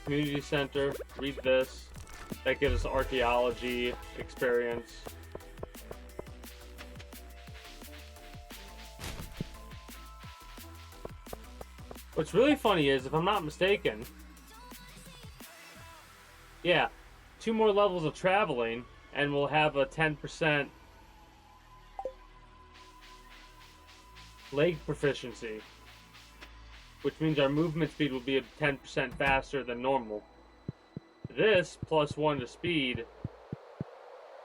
Community center, read this. That gives us archaeology experience. What's really funny is, if I'm not mistaken, yeah, 2 more levels of traveling, and we'll have a 10% leg proficiency, which means our movement speed will be 10% faster than normal. This, plus 1 to speed,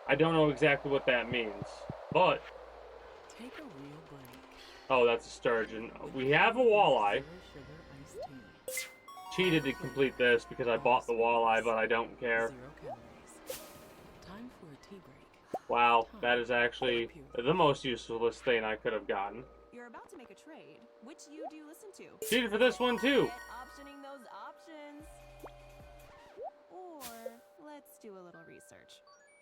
I don't know exactly what that means, but... Take a real break. Oh, that's a sturgeon. We have a walleye. Sugar iced tea. Cheated to complete this because I bought the walleye, but I don't care. 0 calories. Time for a tea break. Wow, that is actually the most useless thing I could have gotten. You're about to make a trade. Which you do you listen to? Cheated for this one too. Optioning those options. Or let's do a little research.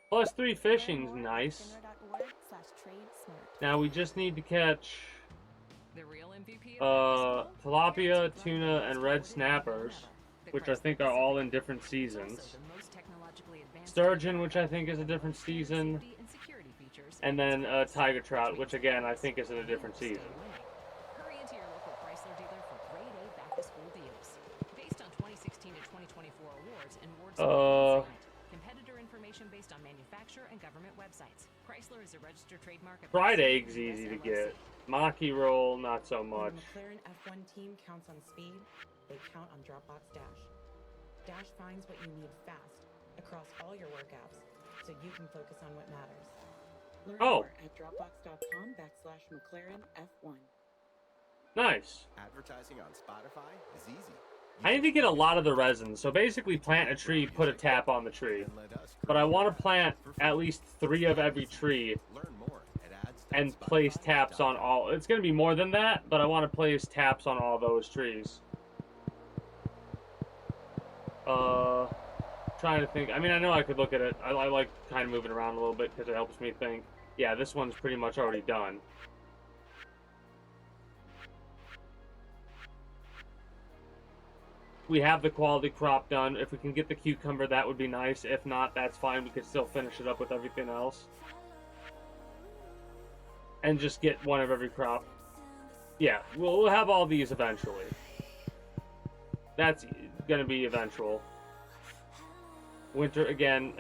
Plus 3 fishing's nice. Now we just need to catch The real MVP of tilapia, tuna, and red snappers, which I think are all in different seasons. Sturgeon, which I think is a different season, and then tiger trout, which again I think is in a different season. Hurry into your local Chrysler dealer for grade A back-to-school deals. Based on 2016 to 2024 awards and awards competitor information based on manufacturer and government websites. Chrysler is a registered trademark of Fried eggs easy to get. Maki roll, not so much. When the McLaren F1 team counts on speed, they count on Dropbox Dash. Dash finds what you need fast across all your work apps, so you can focus on what matters. Learn more at dropbox.com/McLarenF1. Nice. Advertising on Spotify is easy. I need to get a lot of the resin, so basically plant a tree, put a tap on the tree. But I want to plant at least 3 of every tree, and place taps on all. It's going to be more than that, but I want to place taps on all those trees. Trying to think. I mean, I know I could look at it. I like kind of moving around a little bit because it helps me think. Yeah, this one's pretty much already done. We have the quality crop done. If we can get the cucumber, that would be nice. If not, that's fine. We could still finish it up with everything else. And just get one of every crop. Yeah, we'll have all these eventually. That's going to be eventual. Winter, again,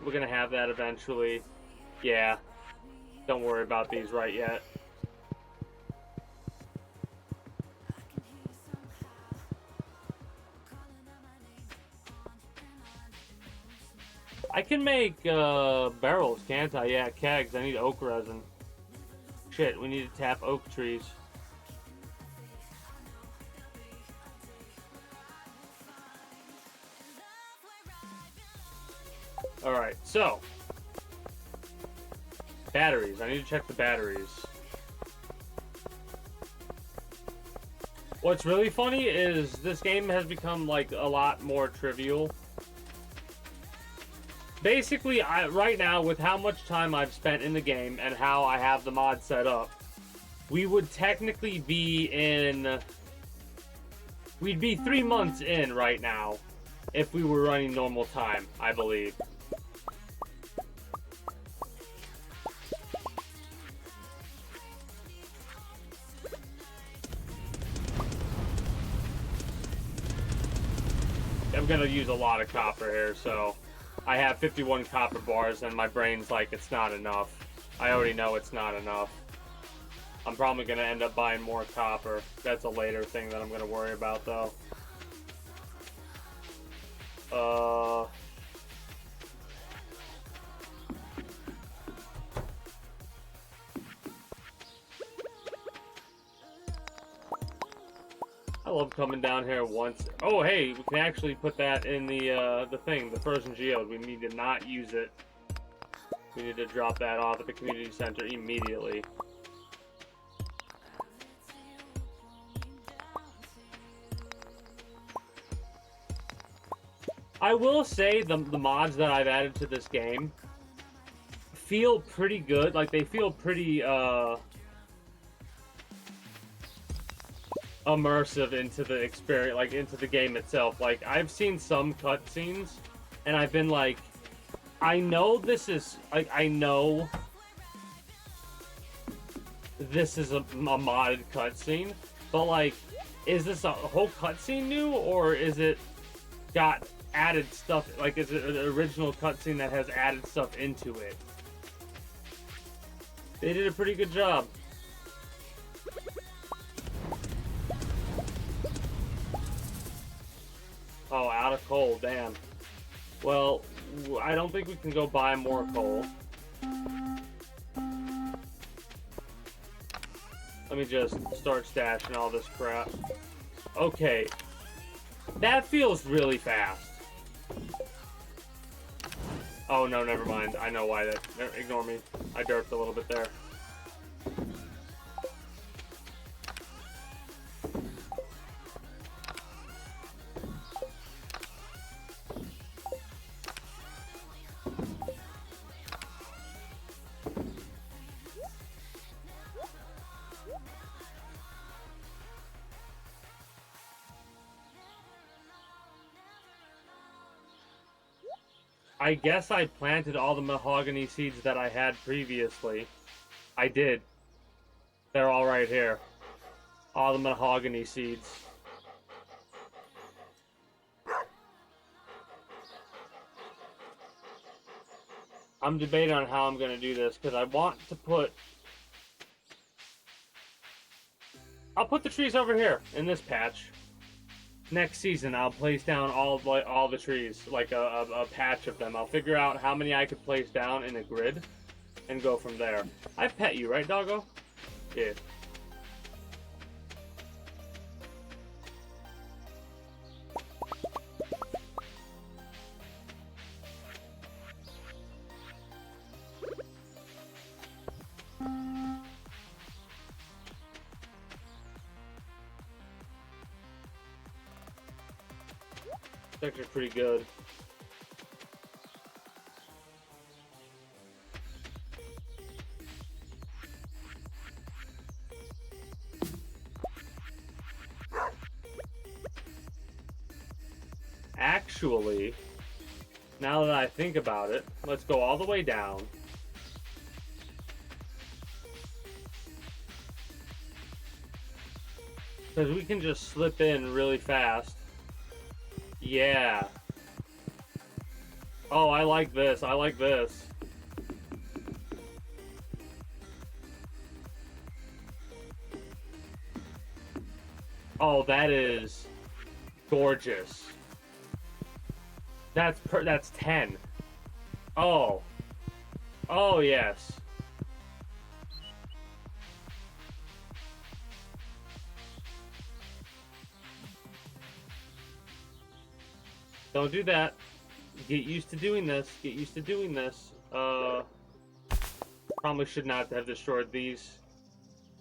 we're going to have that eventually. Yeah, don't worry about these right yet. I can make barrels, can't I? Yeah, kegs. I need oak resin. Shit, we need to tap oak trees. Alright, so. Batteries. I need to check the batteries. What's really funny is this game has become, like, a lot more trivial. Basically, right now, with how much time I've spent in the game and how I have the mod set up, we would technically be in... We'd be 3 months in right now if we were running normal time, I believe. I'm gonna use a lot of copper here, so... I have 51 copper bars, and my brain's like, it's not enough. I already know it's not enough. I'm probably going to end up buying more copper. That's a later thing that I'm going to worry about, though. I love coming down here once. Oh, hey, we can actually put that in the thing, the frozen geode. We need to not use it. We need to drop that off at the community center immediately. I will say the mods that I've added to this game feel pretty good. Like, they feel pretty, immersive into the experience, like into the game itself. Like, I've seen some cutscenes and I've been like, I know this is like, I know this is a modded cutscene, but like, is this a whole cutscene new, or is it got added stuff? Like, is it an original cutscene that has added stuff into it? They did a pretty good job. Oh, out of coal, damn. Well, I don't think we can go buy more coal. Let me just start stashing all this crap. Okay. That feels really fast. Oh, no, never mind. I know why that... Ignore me. I derped a little bit there. I guess I planted all the mahogany seeds that I had previously. I did. They're all right here. All the mahogany seeds. I'm debating on how I'm going to do this, because I want to put... I'll put the trees over here, in this patch. Next season, I'll place down all the trees, like a patch of them. I'll figure out how many I could place down in a grid, and go from there. I pet you, right, doggo? Yeah. It's actually pretty good. Actually, now that I think about it, let's go all the way down. Because we can just slip in really fast. Yeah. Oh, I like this. I like this. Oh, that is gorgeous. That's 10. Oh. Oh, yes. Don't do that. Get used to doing this. Get used to doing this. Probably should not have destroyed these.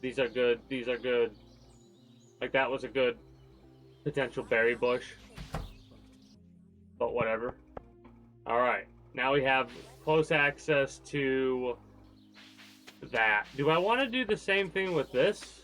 These are good. These are good. Like, that was a good potential berry bush. But whatever. Alright. Now we have close access to that. Do I want to do the same thing with this?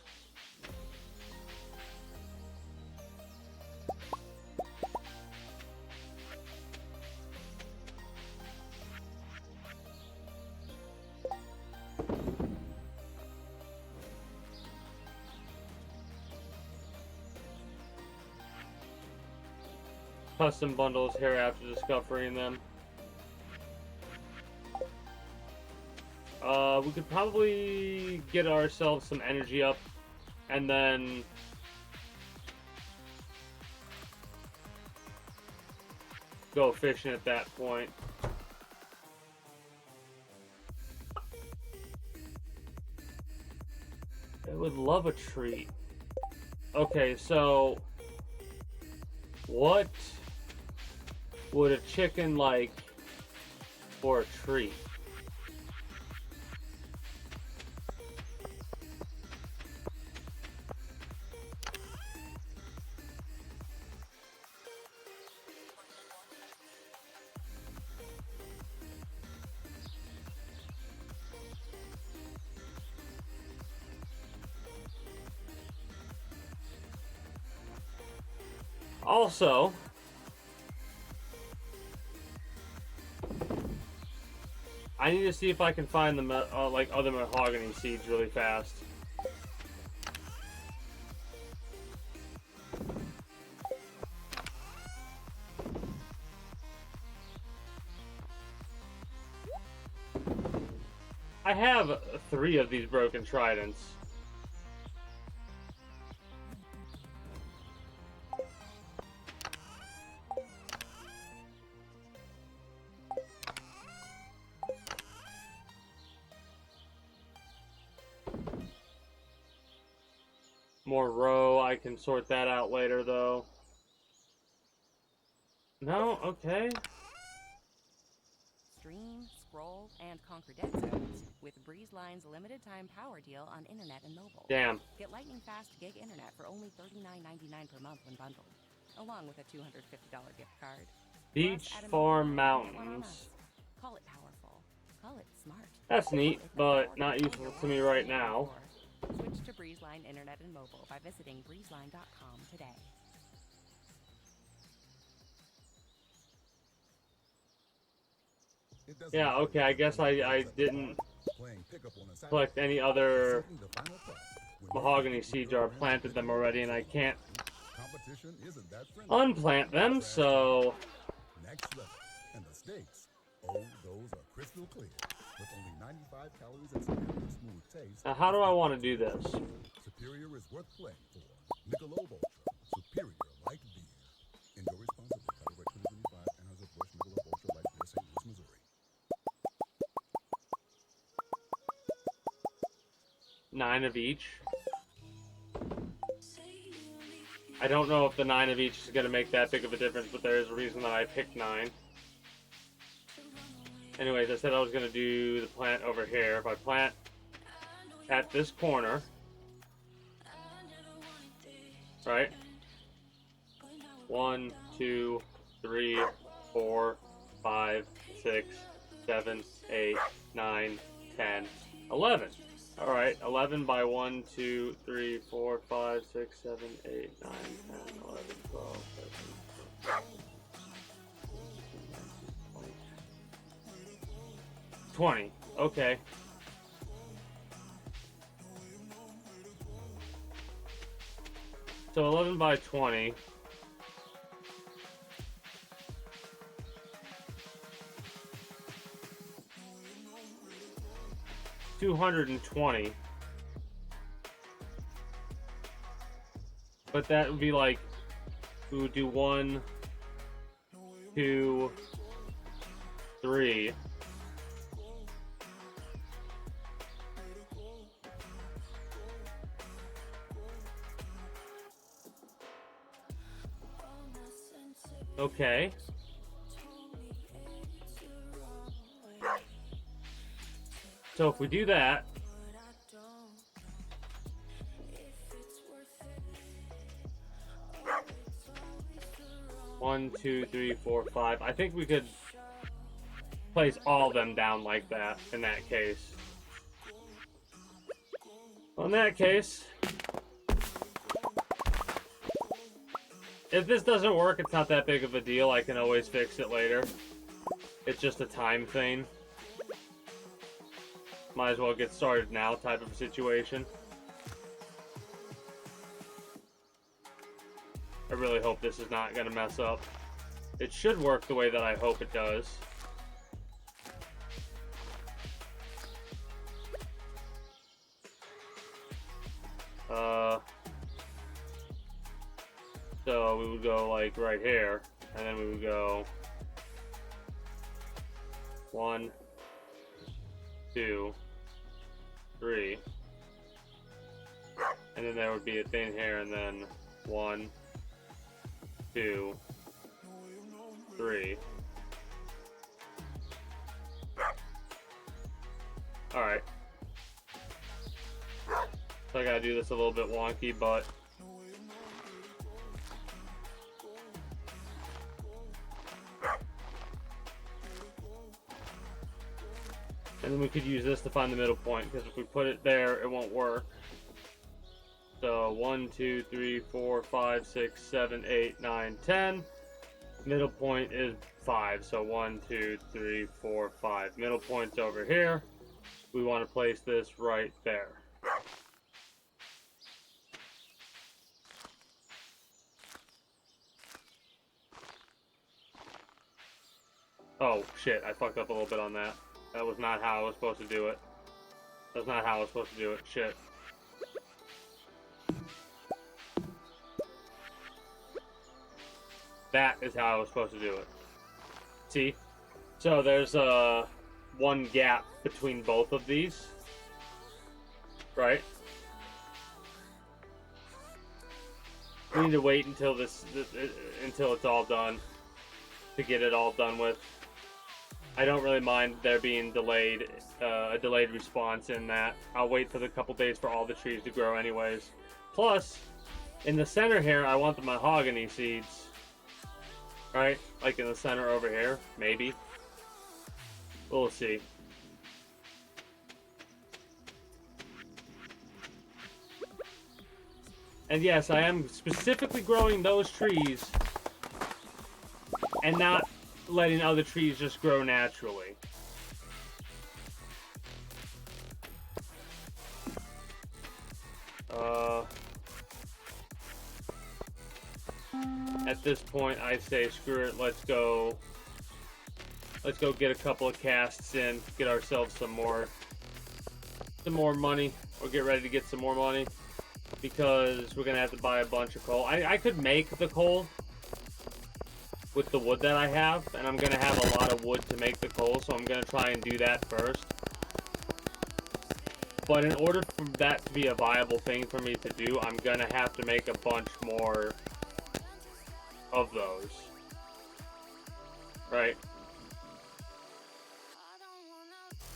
Custom bundles here after discovering them. We could probably get ourselves some energy up and then go fishing at that point. I would love a treat. Okay, so what would a chicken like for a treat? Also, I need to see if I can find the like other mahogany seeds really fast. I have 3 of these broken tridents. More row, I can sort that out later though. No, okay. Stream, scroll, and conquer dead zones with Breeze Line's limited time power deal on internet and mobile. Damn. Get lightning fast gig internet for only $39.99 per month when bundled, along with a $250 gift card. Beach Plus, add a Farm mobile line and get one on Mountains. us. Call it powerful. Call it smart. That's neat, but not useful to me right now. Switch to BreezeLine Internet and Mobile by visiting breezeline.com today. Yeah, okay, I guess I didn't collect any other mahogany seeds, or planted them already, and I can't unplant them, so... Next level, and the stakes, oh, those are crystal clear. With only 95 calories and superior smooth taste. Now, how do I want to do this? Superior is worth playing for. Michelob Ultra, superior light beer. Enjoy responsibly. Copyright 2025, Anheuser-Busch Michelob Ultra Light Beer, St. Louis, Missouri. 9 of each. I don't know if the 9 of each is going to make that big of a difference, but there is a reason that I picked 9. Anyways, I said I was going to do the plant over here. If I plant at this corner, right? 1, 2, 3, 4, 5, 6, 7, 8, 9, 10, 11. Alright, 11 by 1, 2, 3, 4, 5, 6, 7, 8, 9, 10, 11, 12, 13, 20. Okay. So 11 by 20. $220. But that would be like, we would do 1, 2, 3. Okay. So if we do that, one, two, three, four, five. I think we could place all of them down like that in that case. Well, in that case, if this doesn't work, it's not that big of a deal. I can always fix it later. It's just a time thing. Might as well get started now type of situation. I really hope this is not going to mess up. It should work the way that I hope it does. So we would go like right here, and then we would go 1, 2, 3, and then there would be a thing here, and then 1, 2, 3. Alright. So I gotta do this a little bit wonky, but and then we could use this to find the middle point, because if we put it there, it won't work. So 1, 2, 3, 4, 5, 6, 7, 8, 9, 10. Middle point is 5. So 1, 2, 3, 4, 5. Middle point's over here. We want to place this right there. Oh shit, I fucked up a little bit on that. That was not how I was supposed to do it. That's not how I was supposed to do it. Shit. That is how I was supposed to do it. See? So there's one gap between both of these. Right? We need to wait until until it's all done to get it all done with. I don't really mind there being delayed, a delayed response in that. I'll wait for the couple days for all the trees to grow anyways. Plus, in the center here, I want the mahogany seeds. Right? Like in the center over here, maybe. We'll see. And yes, I am specifically growing those trees and not letting other trees just grow naturally. At this point, I say screw it. Let's go get a couple of casts in, get ourselves some more money, or get ready to get some more money, because we're gonna have to buy a bunch of coal. I could make the coal with the wood that I have, and I'm gonna have a lot of wood to make the coal, so I'm gonna try and do that first. But in order for that to be a viable thing for me to do, I'm gonna have to make a bunch more of those. Right?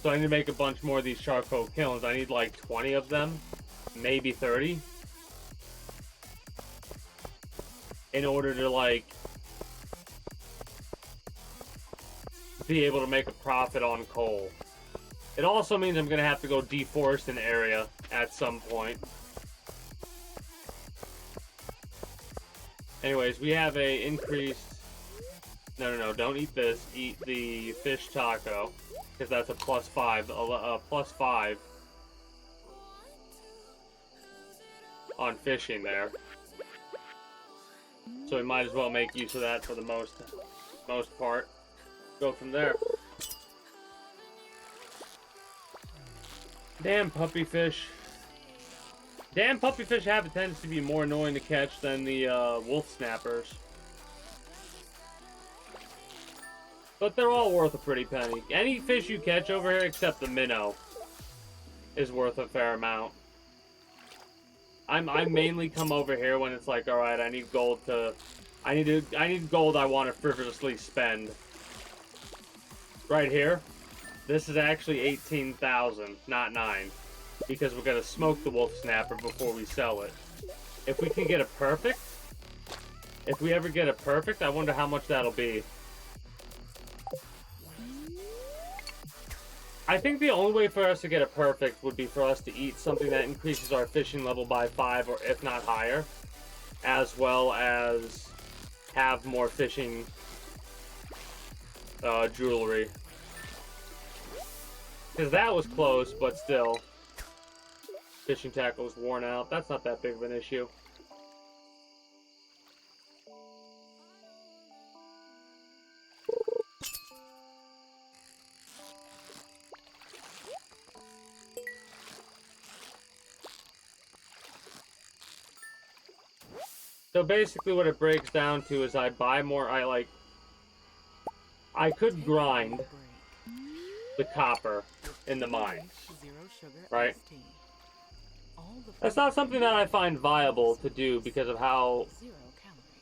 So I need to make a bunch more of these charcoal kilns. I need like 20 of them, maybe 30, in order to like be able to make a profit on coal. It also means I'm gonna have to go deforest an area at some point. Anyways, we have a increased... No, don't eat this. Eat the fish taco, because that's a +5. +5 on fishing there. So we might as well make use of that for the most part. Go from there. Damn puppy fish. Damn puppy fish have a tendency to be more annoying to catch than the wolf snappers. But they're all worth a pretty penny. Any fish you catch over here except the minnow is worth a fair amount. I mainly come over here when it's like, alright, I need gold to... I need gold I want to frivolously spend. Right here, this is actually 18,000, not 9. Because we're gonna smoke the wolf snapper before we sell it. If we can get a perfect, if we ever get a perfect, I wonder how much that'll be. I think the only way for us to get a perfect would be for us to eat something that increases our fishing level by 5 or if not higher, as well as have more fishing jewelry. Because that was close, but still. Fishing tackle was worn out. That's not that big of an issue. So basically what it breaks down to is I buy more, I could grind the copper in the mines, right? That's not something that I find viable to do because of how,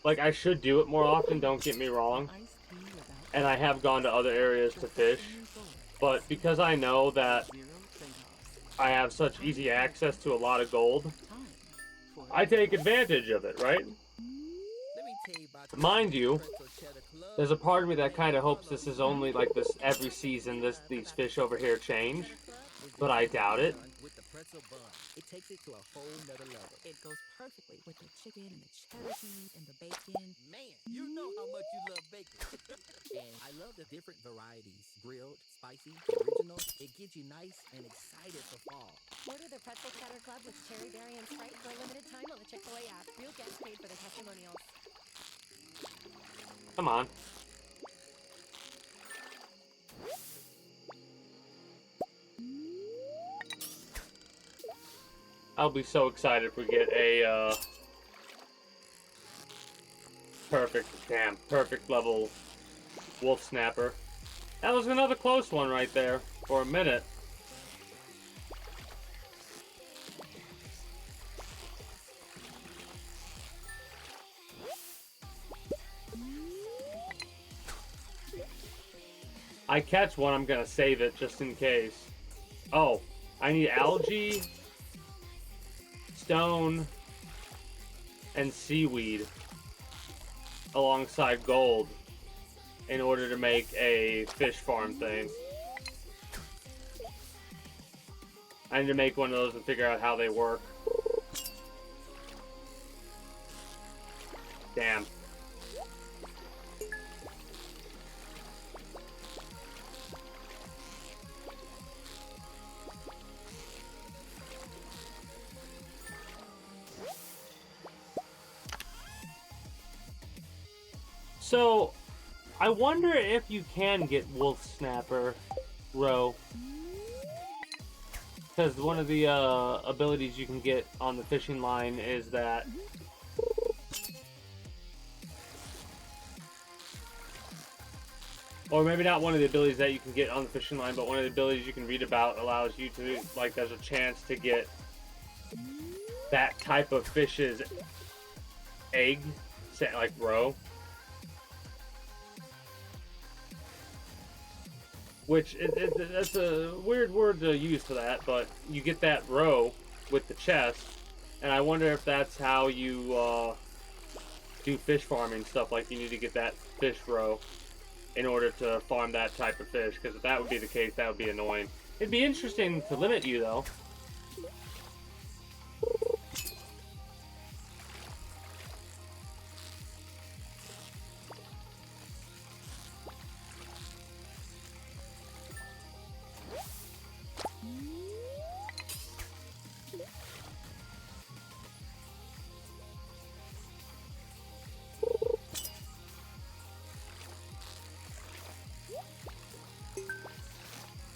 like, I should do it more often, don't get me wrong. And I have gone to other areas to fish, but because I know that I have such easy access to a lot of gold, I take advantage of it, right? Mind you, there's a part of me that kind of hopes this is only like this every season, these fish over here change, but I doubt it. It takes it to a whole nother level. It goes perfectly with the chicken and the cheddar cheese and the bacon. Man, you know how much you love bacon. And I love the different varieties. Grilled, spicy, original. It gets you nice and excited for fall. Order the Pretzel Cheddar Club with cherry berry and Sprite for a limited time on the Chick-fil-A app. Real guests paid for their testimonials. Come on. I'll be so excited if we get a perfect level wolf snapper. That was another close one right there for a minute. I catch one, I'm gonna save it just in case. Oh, I need algae, stone, and seaweed alongside gold in order to make a fish farm thing. I need to make one of those and figure out how they work. Damn. So, I wonder if you can get wolf snapper roe. Because one of the abilities you can get on the fishing line is that or maybe not one of the abilities that you can get on the fishing line, but one of the abilities you can read about allows you to, like, there's a chance to get that type of fish's egg, like, roe. Which, that's a weird word to use for that, but you get that roe with the chest, and I wonder if that's how you do fish farming stuff, like you need to get that fish roe. in order to farm that type of fish, because if that would be the case, that would be annoying. It'd be interesting to limit you, though.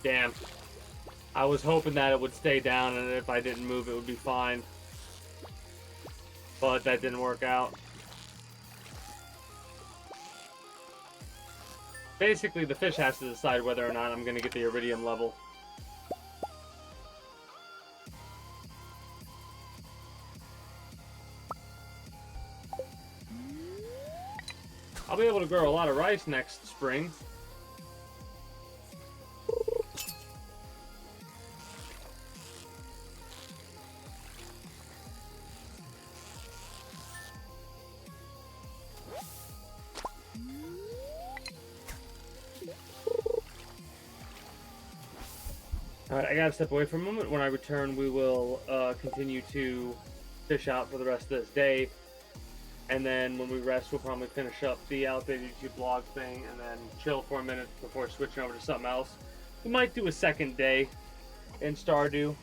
Damn. I was hoping that it would stay down, and if I didn't move, it would be fine. But that didn't work out. Basically, the fish has to decide whether or not I'm going to get the iridium level. I'll be able to grow a lot of rice next spring. Alright, I gotta step away for a moment. When I return, we will continue to fish out for the rest of this day. And then when we rest, we'll probably finish up the outdated YouTube blog thing and then chill for a minute before switching over to something else. We might do a second day in Stardew.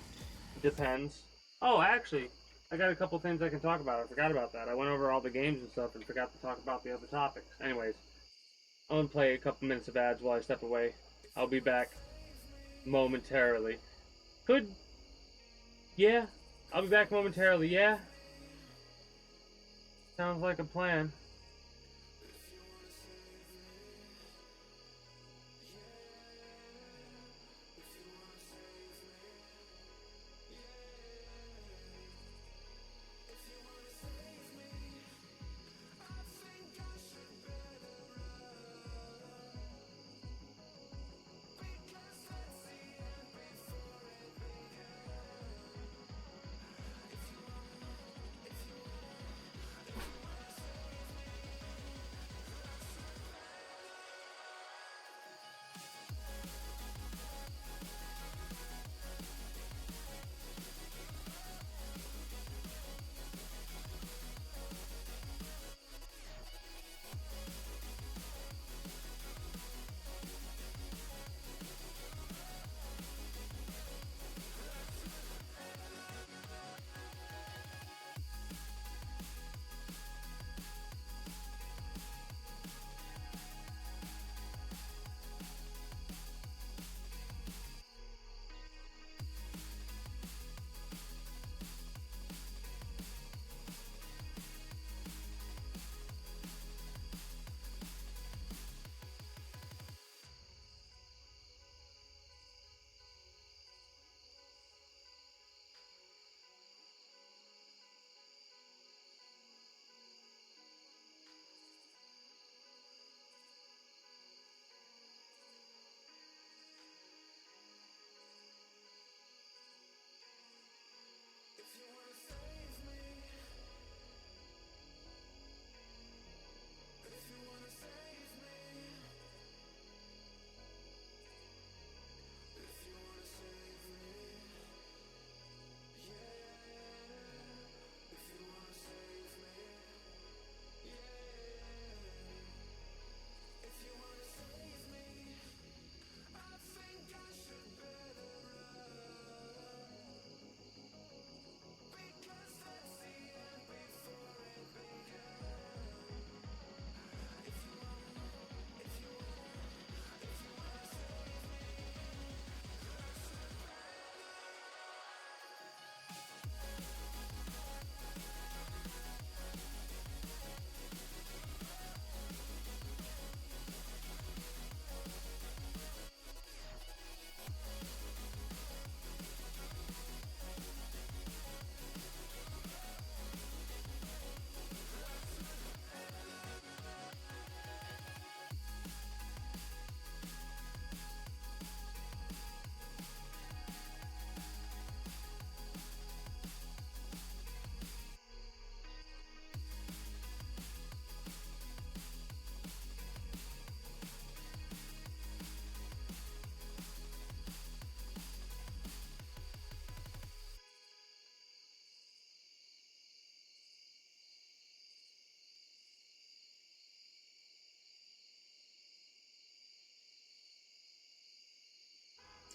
Depends. Oh, actually, I got a couple things I can talk about. I forgot about that. I went over all the games and stuff and forgot to talk about the other topics. Anyways, I'm going to play a couple minutes of ads while I step away. I'll be back momentarily. Yeah, I'll be back momentarily. Yeah, sounds like a plan.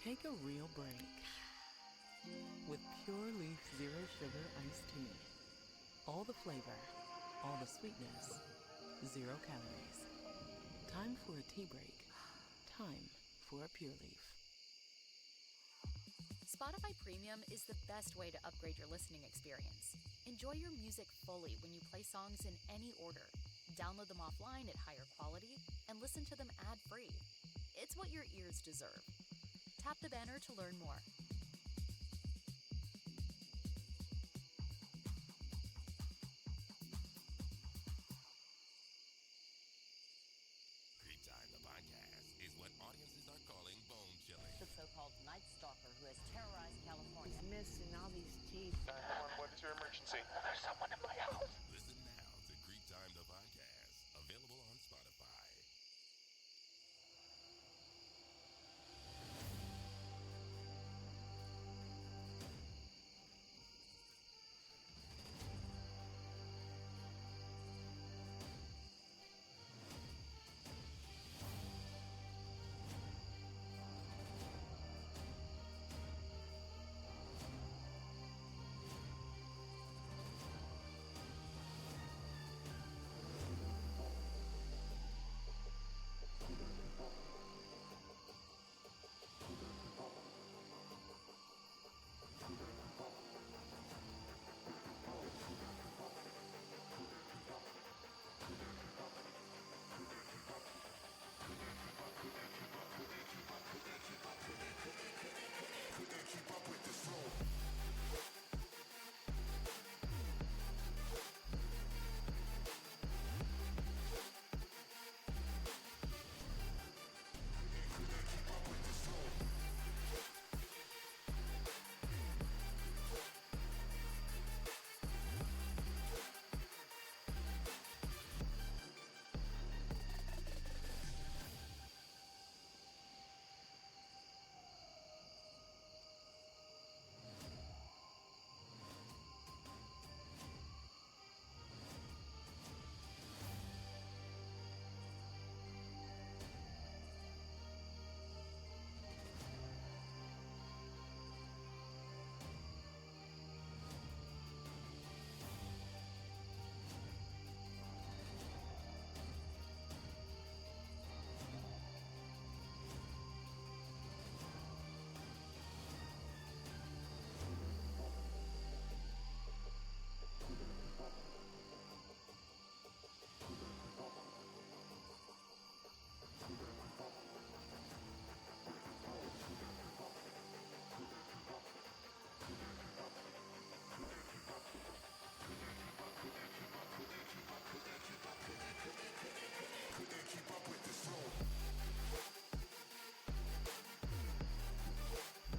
Take a real break with Pure Leaf Zero Sugar Iced Tea. All the flavor, all the sweetness, 0 calories. Time for a tea break. Time for a Pure Leaf. Spotify Premium is the best way to upgrade your listening experience. Enjoy your music fully when you play songs in any order. Download them offline at higher quality and listen to them ad-free. It's what your ears deserve. Tap the banner to learn more. Great Time, the podcast, is what audiences are calling bone chilling. The so-called Night Stalker who has terrorized California. Missing all these teeth. 911, what is your emergency? There's someone in my house. Listen now to Great Time, the podcast, available on Spotify.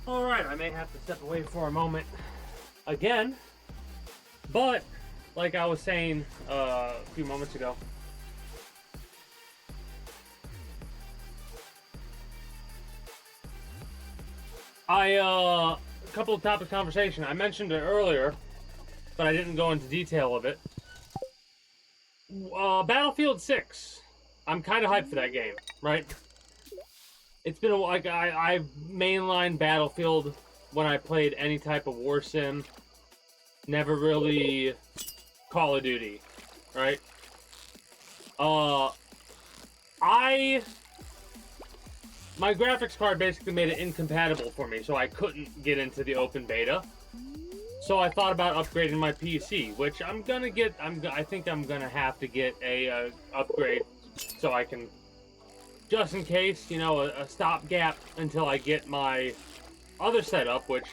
Alright, I may have to step away for a moment again, but like I was saying a few moments ago, a couple of topic conversation. I mentioned it earlier, but I didn't go into detail of it. Battlefield 6. I'm kind of hyped for that game, right? It's been I mainlined Battlefield when I played any type of war sim. Never really Call of Duty, right? My graphics card basically made it incompatible for me, so I couldn't get into the open beta. So I thought about upgrading my PC, which I'm gonna get. I think I'm gonna have to get a upgrade so I can, just in case, you know, a stopgap until I get my other setup, which,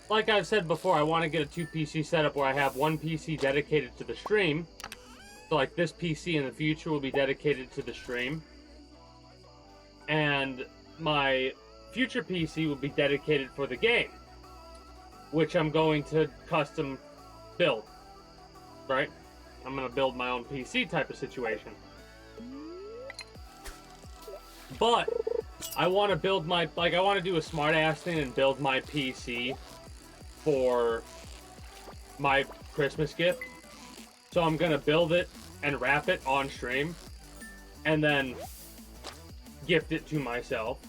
like I've said before, I want to get a 2 PC setup where I have one PC dedicated to the stream. So like this PC in the future will be dedicated to the stream. And my future PC will be dedicated for the game, which I'm going to custom build, right? I'm going to build my own PC type of situation. But I want to build my, I want to do a smart ass thing and build my PC for my Christmas gift. So I'm going to build it and wrap it on stream and then gift it to myself.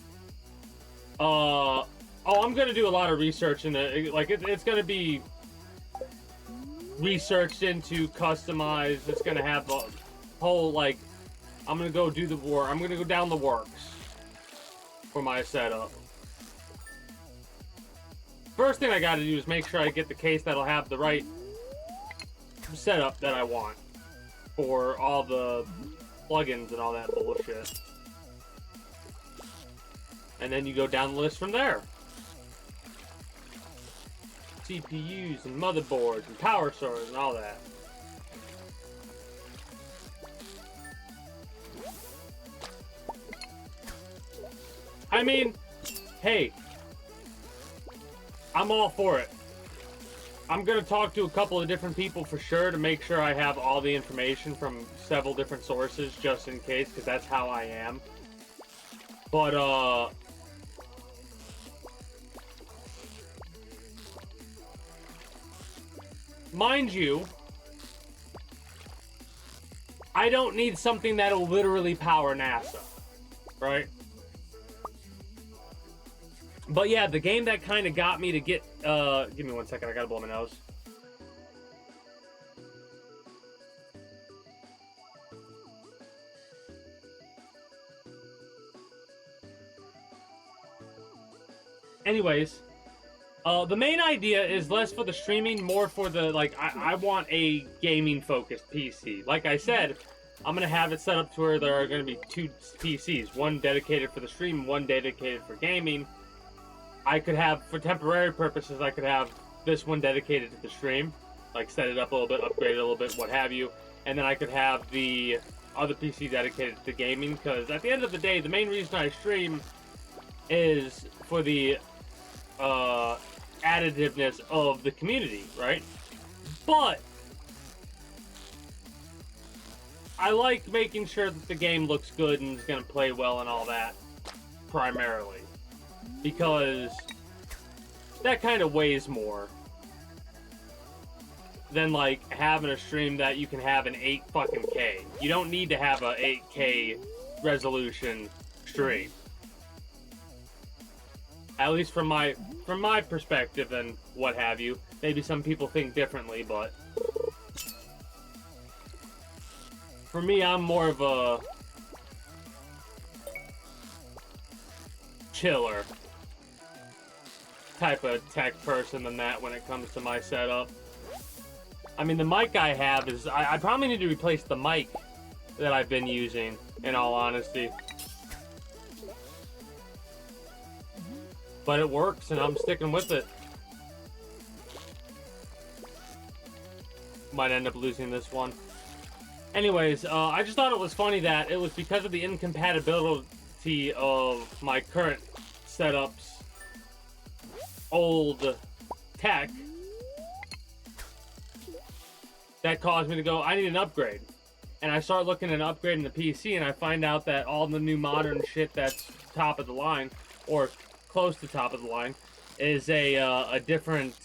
Oh, I'm gonna do a lot of research in it. Like, it's gonna be researched into, customized. It's gonna have a whole, like, I'm gonna go do the work. I'm gonna go down the works for my setup. First thing I gotta do is make sure I get the case that'll have the right setup that I want for all the plugins and all that bullshit. And then you go down the list from there. CPUs and motherboards and power sources and all that. I mean, hey, I'm all for it. I'm gonna talk to a couple of different people for sure to make sure I have all the information from several different sources just in case, because that's how I am. But, mind you, I don't need something that'll literally power NASA, right? But yeah, the game that kind of got me to get, give me 1 second, I gotta blow my nose. Anyways, the main idea is less for the streaming, more for the, like, I want a gaming-focused PC. Like I said, I'm gonna have it set up to where there are gonna be 2 PCs, one dedicated for the stream, one dedicated for gaming. I could have, for temporary purposes, I could have this one dedicated to the stream, like set it up a little bit, upgrade it a little bit, what have you, and then I could have the other PC dedicated to gaming, because at the end of the day, the main reason I stream is for the additiveness of the community, right? But I like making sure that the game looks good and is going to play well and all that, primarily. Because that kind of weighs more than, like, having a stream that you can have an 8 fucking K. You don't need to have a 8K resolution stream. At least from my perspective and what have you. Maybe some people think differently, but for me, I'm more of a chiller type of tech person than that when it comes to my setup. I mean, the mic I have is... I probably need to replace the mic that I've been using, in all honesty. But it works, and I'm sticking with it. Might end up losing this one. Anyways, I just thought it was funny that it was because of the incompatibility of my current setup's old tech that caused me to go, I need an upgrade. And I start looking at upgrading the PC, and I find out that all the new modern shit that's top of the line, or close to top of the line, is a different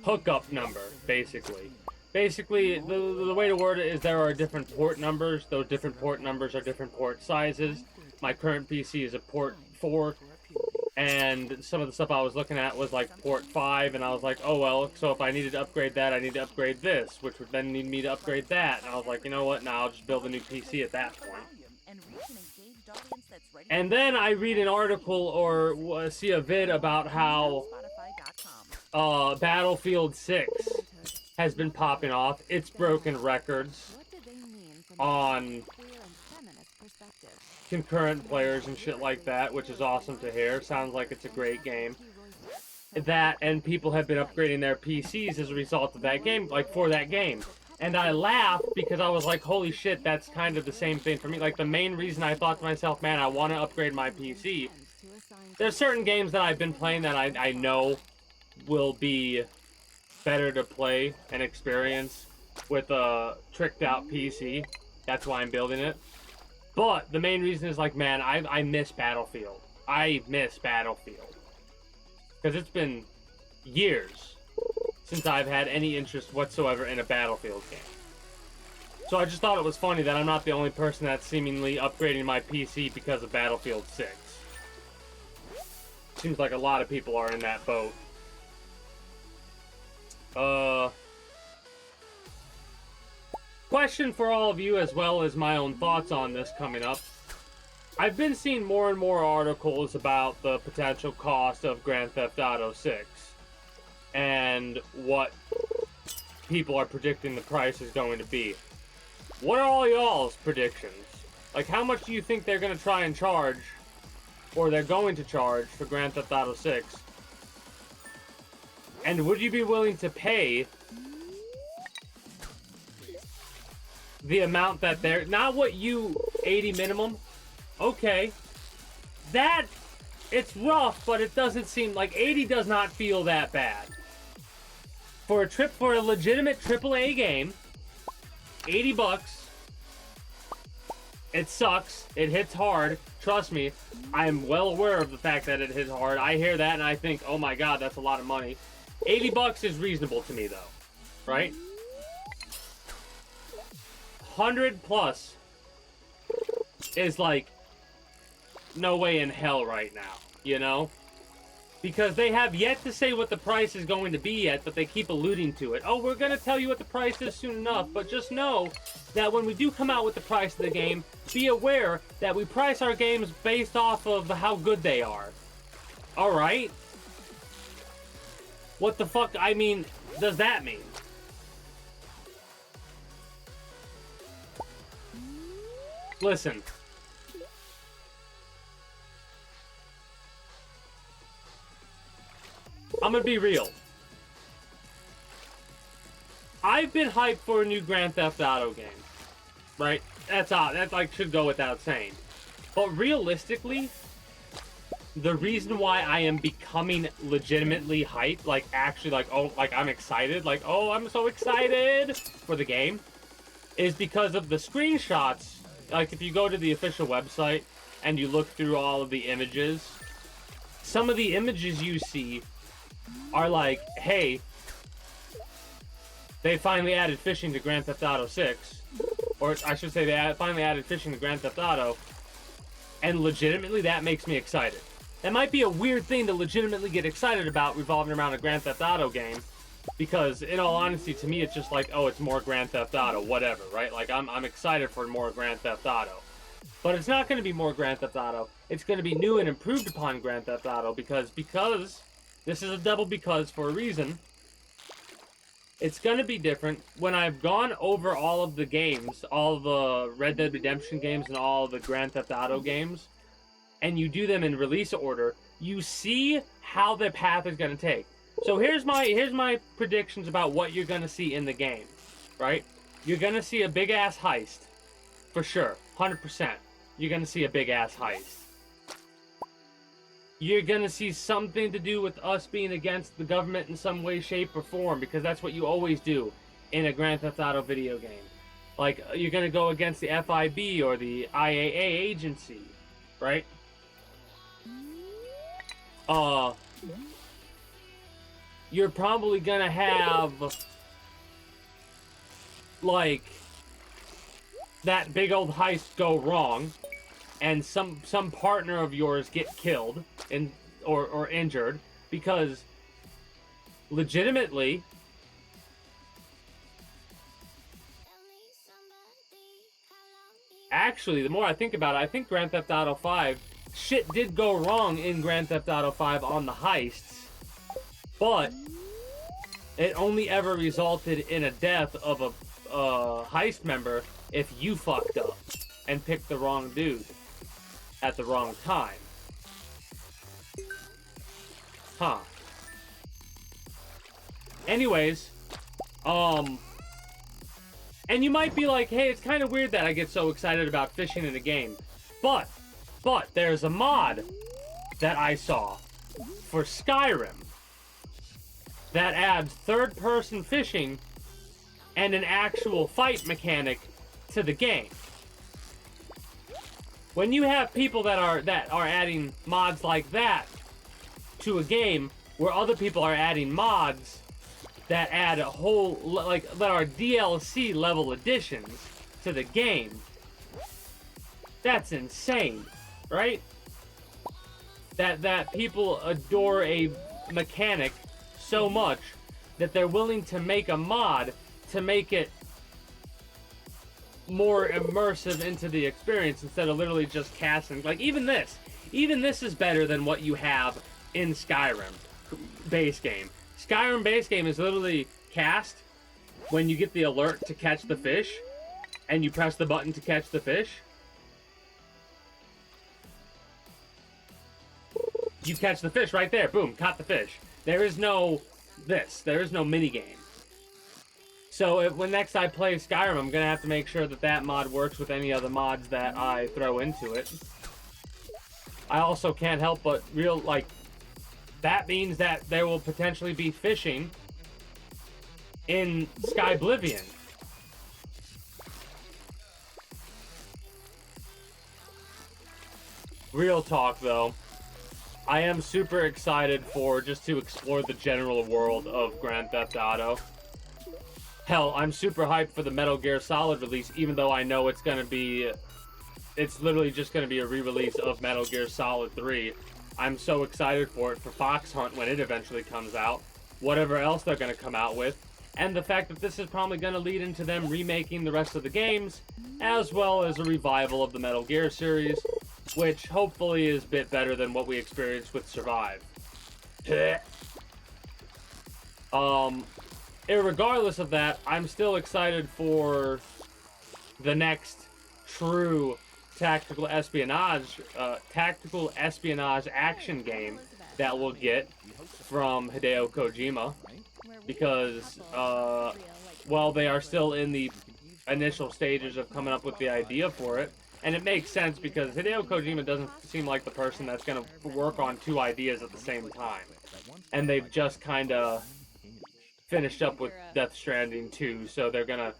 hookup number, basically. Basically, the way to word it is there are different port numbers. Those different port numbers are different port sizes. My current PC is a port 4, and some of the stuff I was looking at was like port 5, and I was like, oh well, so if I needed to upgrade that, I need to upgrade this, which would then need me to upgrade that, and I was like, you know what, nah, I'll just build a new PC at that point. And then I read an article or see a vid about how Battlefield 6 has been popping off. It's broken records on concurrent players and shit like that, which is awesome to hear. Sounds like it's a great game. That, and people have been upgrading their PCs as a result of that game, like for that game. And I laughed because I was like, holy shit, that's kind of the same thing for me. Like, the main reason I thought to myself, man, I want to upgrade my PC. There's certain games that I've been playing that I know will be better to play and experience with a tricked out PC. That's why I'm building it. But the main reason is, like, man, I miss Battlefield. I miss Battlefield. Because it's been years since I've had any interest whatsoever in a Battlefield game. So I just thought it was funny that I'm not the only person that's seemingly upgrading my PC because of Battlefield 6. Seems like a lot of people are in that boat. Question for all of you, as well as my own thoughts on this coming up. I've been seeing more and more articles about the potential cost of Grand Theft Auto 6 and what people are predicting the price is going to be. What are all y'all's predictions? Like, how much do you think they're going to try and charge, or they're going to charge, for Grand Theft Auto 6? And would you be willing to pay the amount that they're... Not what you... 80 minimum? Okay. That... It's rough, but it doesn't seem... Like, 80 does not feel that bad. For a legitimate AAA game, 80 bucks. It sucks. It hits hard. Trust me, I am well aware of the fact that it hits hard. I hear that and I think, oh my god, that's a lot of money. 80 bucks is reasonable to me, though. Right? 100 plus is like no way in hell right now, you know? Because they have yet to say what the price is going to be yet, but they keep alluding to it. Oh, we're going to tell you what the price is soon enough, but just know that when we do come out with the price of the game, be aware that we price our games based off of how good they are. Alright? What the fuck, I mean, does that mean? Listen. I'm gonna be real. I've been hyped for a new Grand Theft Auto game. Right? That like should go without saying. But realistically, the reason why I am becoming legitimately hyped, like actually like, oh, like I'm excited, like, oh, I'm so excited for the game, is because of the screenshots. Like if you go to the official website and you look through all of the images, some of the images you see are like, hey, they finally added fishing to Grand Theft Auto 6. Or I should say they finally added fishing to Grand Theft Auto. And legitimately, that makes me excited. That might be a weird thing to legitimately get excited about revolving around a Grand Theft Auto game. Because, in all honesty, to me, it's just like, oh, it's more Grand Theft Auto, whatever, right? Like, I'm excited for more Grand Theft Auto. But it's not going to be more Grand Theft Auto. It's going to be new and improved upon Grand Theft Auto because this is a double because for a reason. It's going to be different. When I've gone over all of the games, all the Red Dead Redemption games and all the Grand Theft Auto games, and you do them in release order, you see how the path is going to take. So here's my predictions about what you're going to see in the game, right? You're going to see a big-ass heist, for sure, 100%. You're going to see a big-ass heist. You're going to see something to do with us being against the government in some way, shape, or form, because that's what you always do in a Grand Theft Auto video game. Like, you're going to go against the FIB or the IAA agency, right? You're probably going to have, like, that big old heist go wrong, and some partner of yours get killed or injured, because legitimately actually, the more I think about it, I think Grand Theft Auto 5, shit did go wrong in Grand Theft Auto 5 on the heists, but it only ever resulted in a death of a heist member if you fucked up and picked the wrong dude at the wrong time. Huh. Anyways, and you might be like, hey, it's kind of weird that I get so excited about fishing in a game. But there's a mod that I saw for Skyrim that adds third-person fishing and an actual fight mechanic to the game. When you have people that are adding mods like that to a game where other people are adding mods that add a whole, like, that are DLC level additions, to the game. That's insane, right? That people adore a mechanic so much that they're willing to make a mod to make it more immersive into the experience instead of literally just casting. Like, even this is better than what you have in Skyrim base game. Skyrim base game is literally cast when you get the alert to catch the fish, and you press the button to catch the fish. You catch the fish right there. Boom, caught the fish. There is no there is no mini game. So when next I play Skyrim, I'm gonna have to make sure that mod works with any other mods that I throw into it. I also can't help but that means that there will potentially be fishing in Skyblivion. Real talk though, I am super excited just to explore the general world of Grand Theft Auto. Hell, I'm super hyped for the Metal Gear Solid release, even though I know it's literally just gonna be a re-release of Metal Gear Solid 3. I'm so excited for it, for Fox Hunt when it eventually comes out, whatever else they're gonna come out with, and the fact that this is probably gonna lead into them remaking the rest of the games, as well as a revival of the Metal Gear series, which hopefully is a bit better than what we experienced with Survive. Irregardless of that, I'm still excited for the next true tactical espionage action game that we'll get from Hideo Kojima, because well, they are still in the initial stages of coming up with the idea for it, and it makes sense because Hideo Kojima doesn't seem like the person that's going to work on two ideas at the same time, and they've just kind of finished up with Death Stranding 2, so they're gonna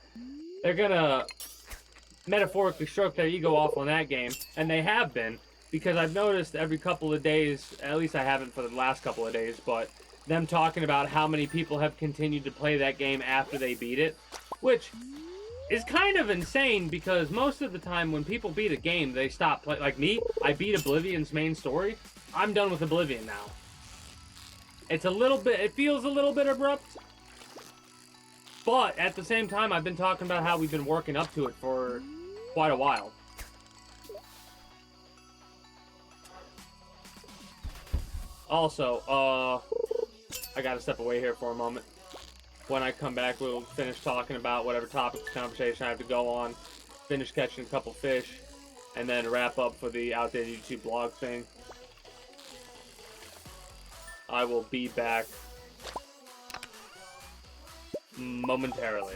metaphorically stroke their ego off on that game, and they have been, because I've noticed every couple of days, at least I haven't for the last couple of days, but them talking about how many people have continued to play that game after they beat it, which is kind of insane, because most of the time when people beat a game, they stop playing. Like me, I beat Oblivion's main story. I'm done with Oblivion now. It feels a little bit abrupt, but at the same time, I've been talking about how we've been working up to it for quite a while. Also, I gotta step away here for a moment. When I come back, we'll finish talking about whatever topic of conversation I have to go on, finish catching a couple fish, and then wrap up for the outdated YouTube blog thing. I will be back momentarily.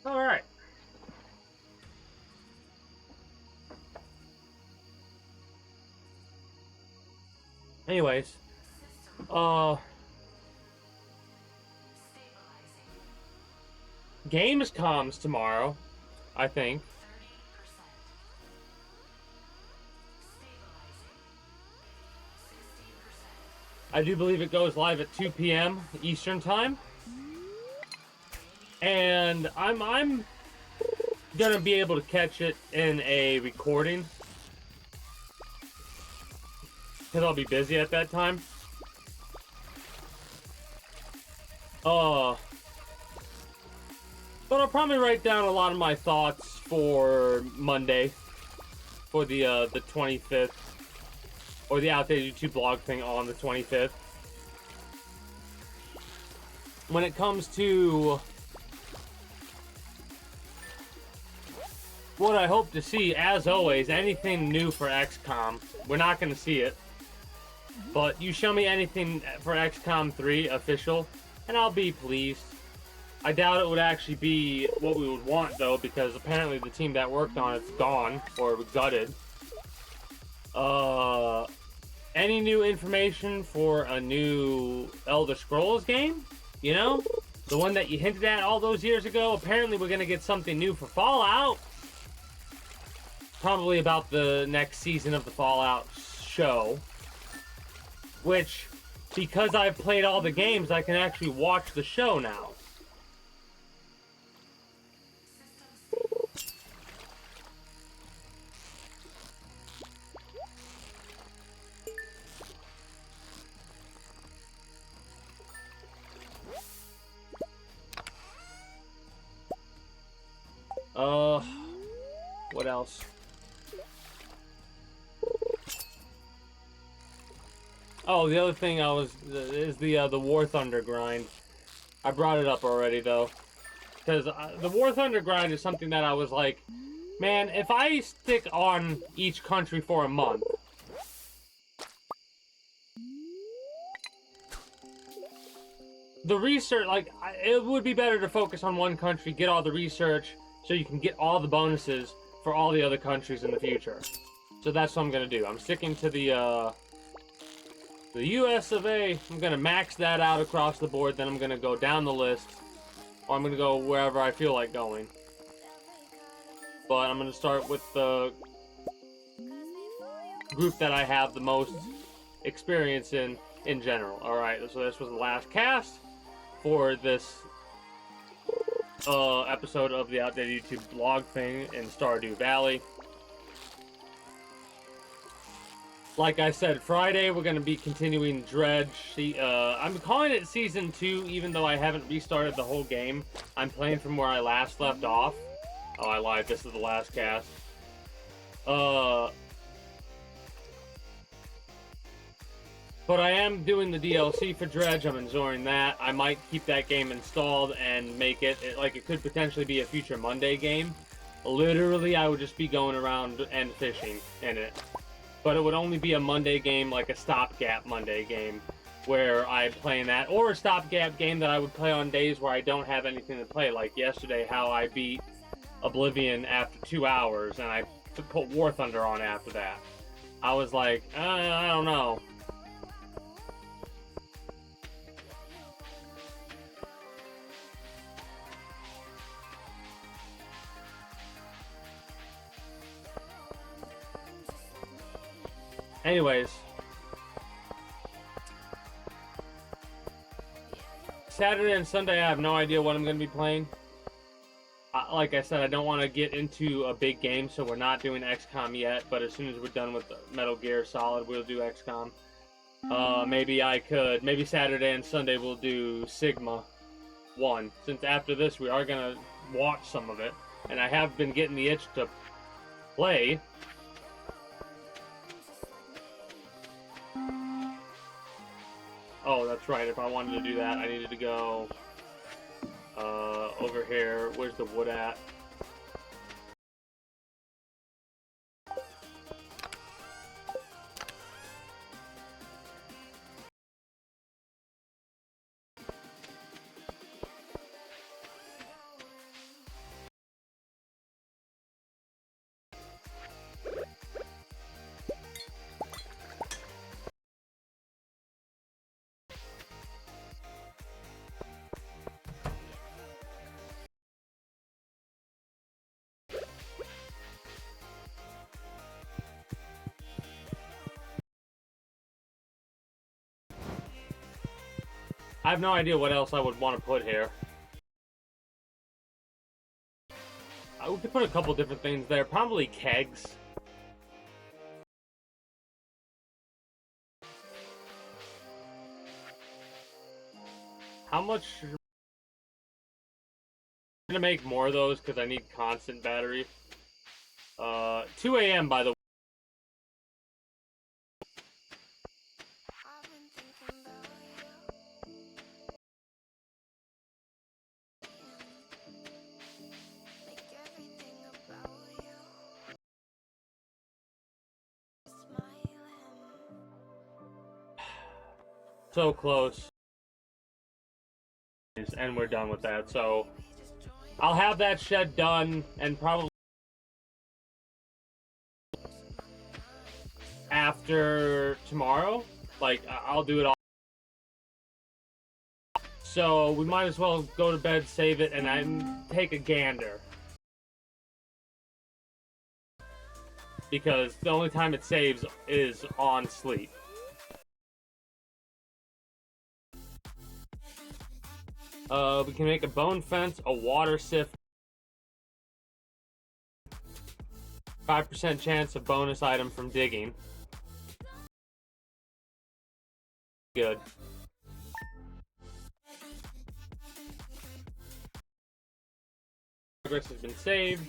All right. Anyways, Gamescom's tomorrow, I think. I do believe it goes live at 2 p.m. Eastern time. And I'm gonna be able to catch it in a recording, because I'll be busy at that time. But I'll probably write down a lot of my thoughts for Monday, for the 25th, or the Outdated YouTube blog thing on the 25th. When it comes to what I hope to see, as always, anything new for XCOM, we're not going to see it. But you show me anything for XCOM 3 official, and I'll be pleased. I doubt it would actually be what we would want, though, because apparently the team that worked on it's gone, or gutted. Any new information for a new Elder Scrolls game? You know? The one that you hinted at all those years ago? Apparently we're gonna get something new for Fallout. Probably about the next season of the Fallout show. Which, because I've played all the games, I can actually watch the show now. What else? Oh, the other thing is the War Thunder grind. I brought it up already, though. Because the War Thunder grind is something that I was like, man, if I stick on each country for a month, the research, like, it would be better to focus on one country, get all the research, so you can get all the bonuses for all the other countries in the future. So that's what I'm gonna do. I'm sticking to the US of A. I'm gonna max that out across the board, then I'm gonna go down the list, or I'm gonna go wherever I feel like going. But I'm gonna start with the group that I have the most experience in general. Alright, so this was the last cast for this episode of the Outdated YouTube blog thing in Stardew Valley. Like I said, Friday we're going to be continuing Dredge. I'm calling it Season 2, even though I haven't restarted the whole game. I'm playing from where I last left off. Oh, I lied. This is the last cast. But I am doing the DLC for Dredge. I'm enjoying that. I might keep that game installed and make it like it could potentially be a future Monday game. Literally, I would just be going around and fishing in it. But it would only be a Monday game, like a stopgap Monday game, where I'm playing that. Or a stopgap game that I would play on days where I don't have anything to play. Like yesterday, how I beat Oblivion after 2 hours, and I put War Thunder on after that. I was like, I don't know. Anyways, Saturday and Sunday, I have no idea what I'm going to be playing. Like I said, I don't want to get into a big game, so we're not doing XCOM yet. But as soon as we're done with Metal Gear Solid, we'll do XCOM. Maybe Saturday and Sunday we'll do Sigma 1. Since after this, we are going to watch some of it. And I have been getting the itch to play. Oh, that's right. If I wanted to do that, I needed to go over here. Where's the wood at? I have no idea what else I would want to put here. We could put a couple different things there. Probably kegs. How much? I'm gonna make more of those because I need constant battery. 2 a.m. by the way. So close. And we're done with that. So I'll have that shed done and probably after tomorrow. Like, I'll do it all. So we might as well go to bed, save it, and then take a gander. Because the only time it saves is on sleep. We can make a bone fence, a water sift. 5% chance of bonus item from digging. Good. Progress has been saved.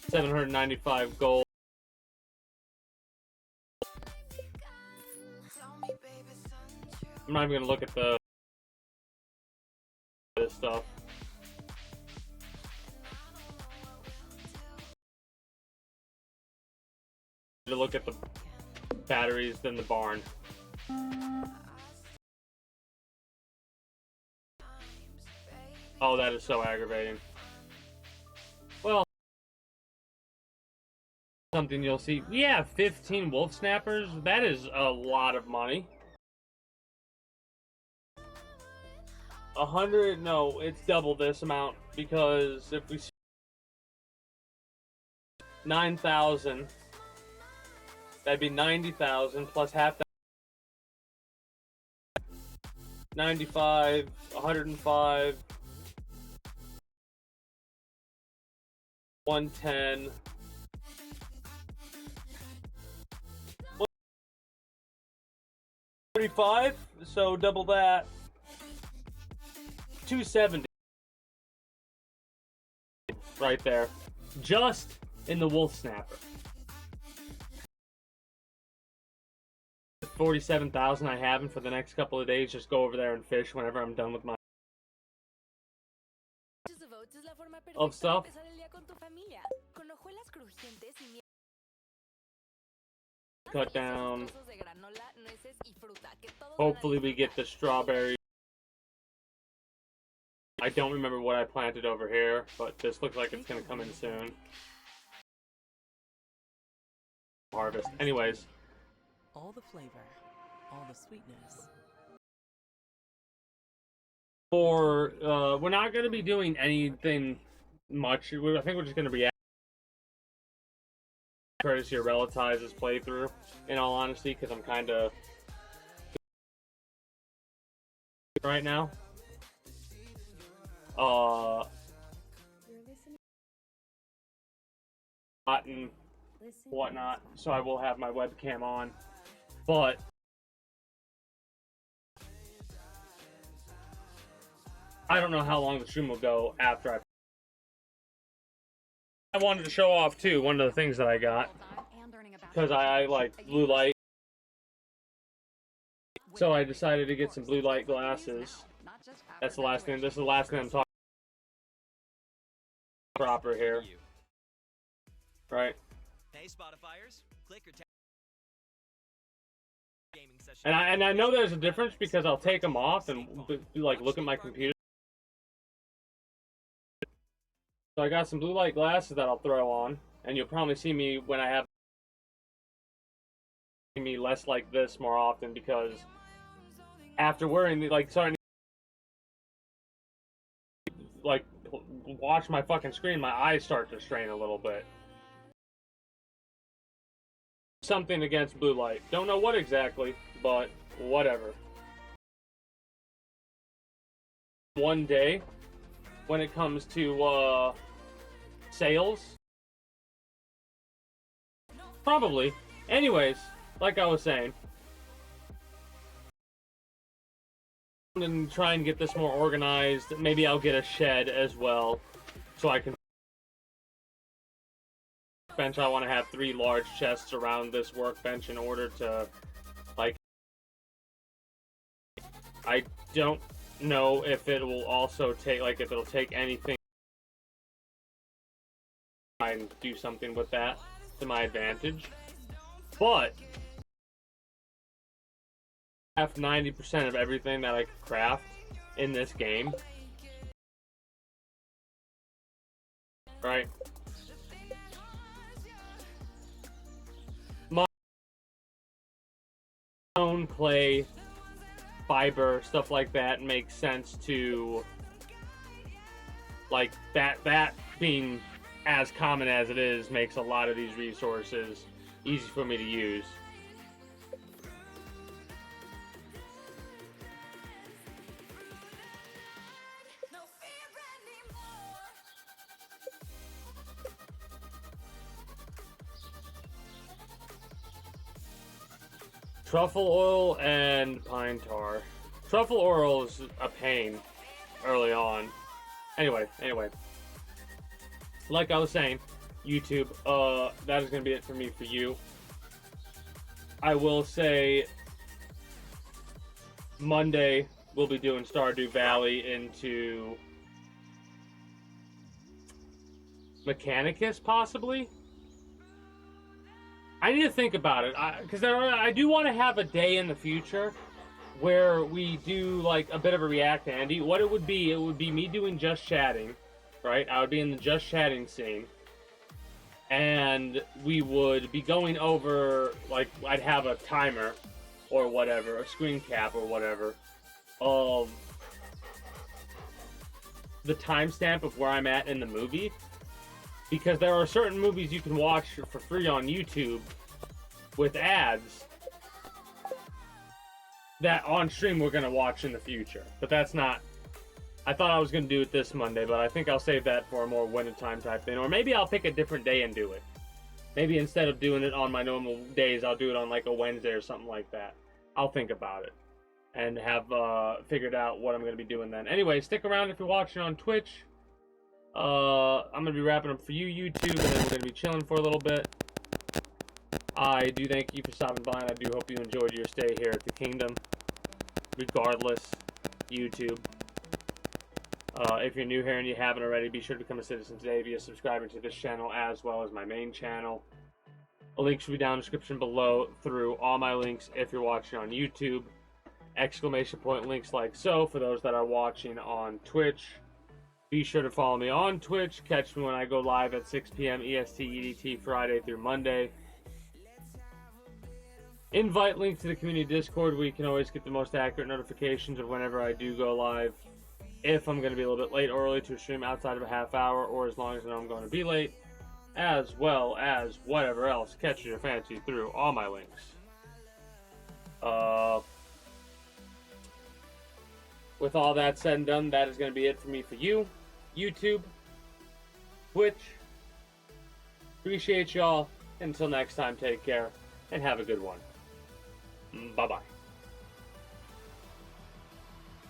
795 gold. I'm not even gonna look at this stuff. To look at the batteries than the barn. Oh, that is so aggravating. Well, something you'll see. Yeah, 15 wolf snappers. That is a lot of money. 100? No, it's double this amount because if we 9,000, that'd be 90,000 plus half that. 95, 105, 110. 35, so double that. 270 right there, just in the wolf snapper. 47,000 I have, and for the next couple of days, just go over there and fish whenever I'm done with my of stuff. Cut down. Hopefully we get the strawberry. I don't remember what I planted over here, but this looks like it's going to come in soon. Harvest. Anyways. All the flavor, all the sweetness. For, we're not going to be doing anything much. I think we're just going to be courtesy of Relatize's playthrough, in all honesty, because I'm kind of right now. And whatnot, so I will have my webcam on, but I don't know how long the stream will go after I wanted to show off too one of the things that I got, because I like blue light, so I decided to get some blue light glasses. That's the last thing. This is the last thing I'm talking proper here. Right. Hey, Spotifyers, click or tap gaming session. And I know there's a difference because I'll take them off and like look at my computer. So I got some blue light glasses that I'll throw on, and you'll probably see me when I have me less like this more often, because after wearing the, like, starting like watch my fucking screen, my eyes start to strain a little bit. Something against blue light. Don't know what exactly, but whatever. one day when it comes to sales. Probably. Anyways, like I was saying, and try and get this more organized. Maybe I'll get a shed as well, so I can bench. I want to have 3 large chests around this workbench in order to, like, I don't know if it will also take, like, if it'll take anything and do something with that to my advantage, but I have 90% of everything that I can craft in this game. Right? My own clay, fiber, stuff like that makes sense to, like, that being as common as it is makes a lot of these resources easy for me to use. Truffle oil and pine tar. Truffle oil is a pain early on. Anyway. Like I was saying, YouTube, that is going to be it for me for you. I will say Monday we'll be doing Stardew Valley into Mechanicus, possibly. I need to think about it, because I do want to have a day in the future where we do, like, a bit of a react to Andy. What it would be me doing just chatting, right? I would be in the just chatting scene, and we would be going over, like, I'd have a timer or whatever, a screen cap or whatever, of the timestamp of where I'm at in the movie. Because there are certain movies you can watch for free on YouTube with ads that on stream we're going to watch in the future. But that's not... I thought I was going to do it this Monday, but I think I'll save that for a more wintertime type thing. Or maybe I'll pick a different day and do it. Maybe instead of doing it on my normal days, I'll do it on like a Wednesday or something like that. I'll think about it and have figured out what I'm going to be doing then. Anyway, stick around if you're watching on Twitch. I'm going to be wrapping up for you, YouTube, and then we're going to be chilling for a little bit. I do thank you for stopping by, and I do hope you enjoyed your stay here at the Kingdom. Regardless, YouTube. If you're new here and you haven't already, be sure to become a citizen today via subscribing to this channel as well as my main channel. A link should be down in the description below through all my links if you're watching on YouTube. Exclamation point links like so for those that are watching on Twitch. Be sure to follow me on Twitch. Catch me when I go live at 6 p.m. EST EDT Friday through Monday. Invite link to the community Discord where you can always get the most accurate notifications of whenever I do go live. If I'm going to be a little bit late or early to stream outside of a half hour, or as long as I know I'm going to be late, as well as whatever else catches your fancy through all my links. With all that said and done, that is going to be it for me for you, YouTube, Twitch. Appreciate y'all. Until next time, take care and have a good one. Bye-bye.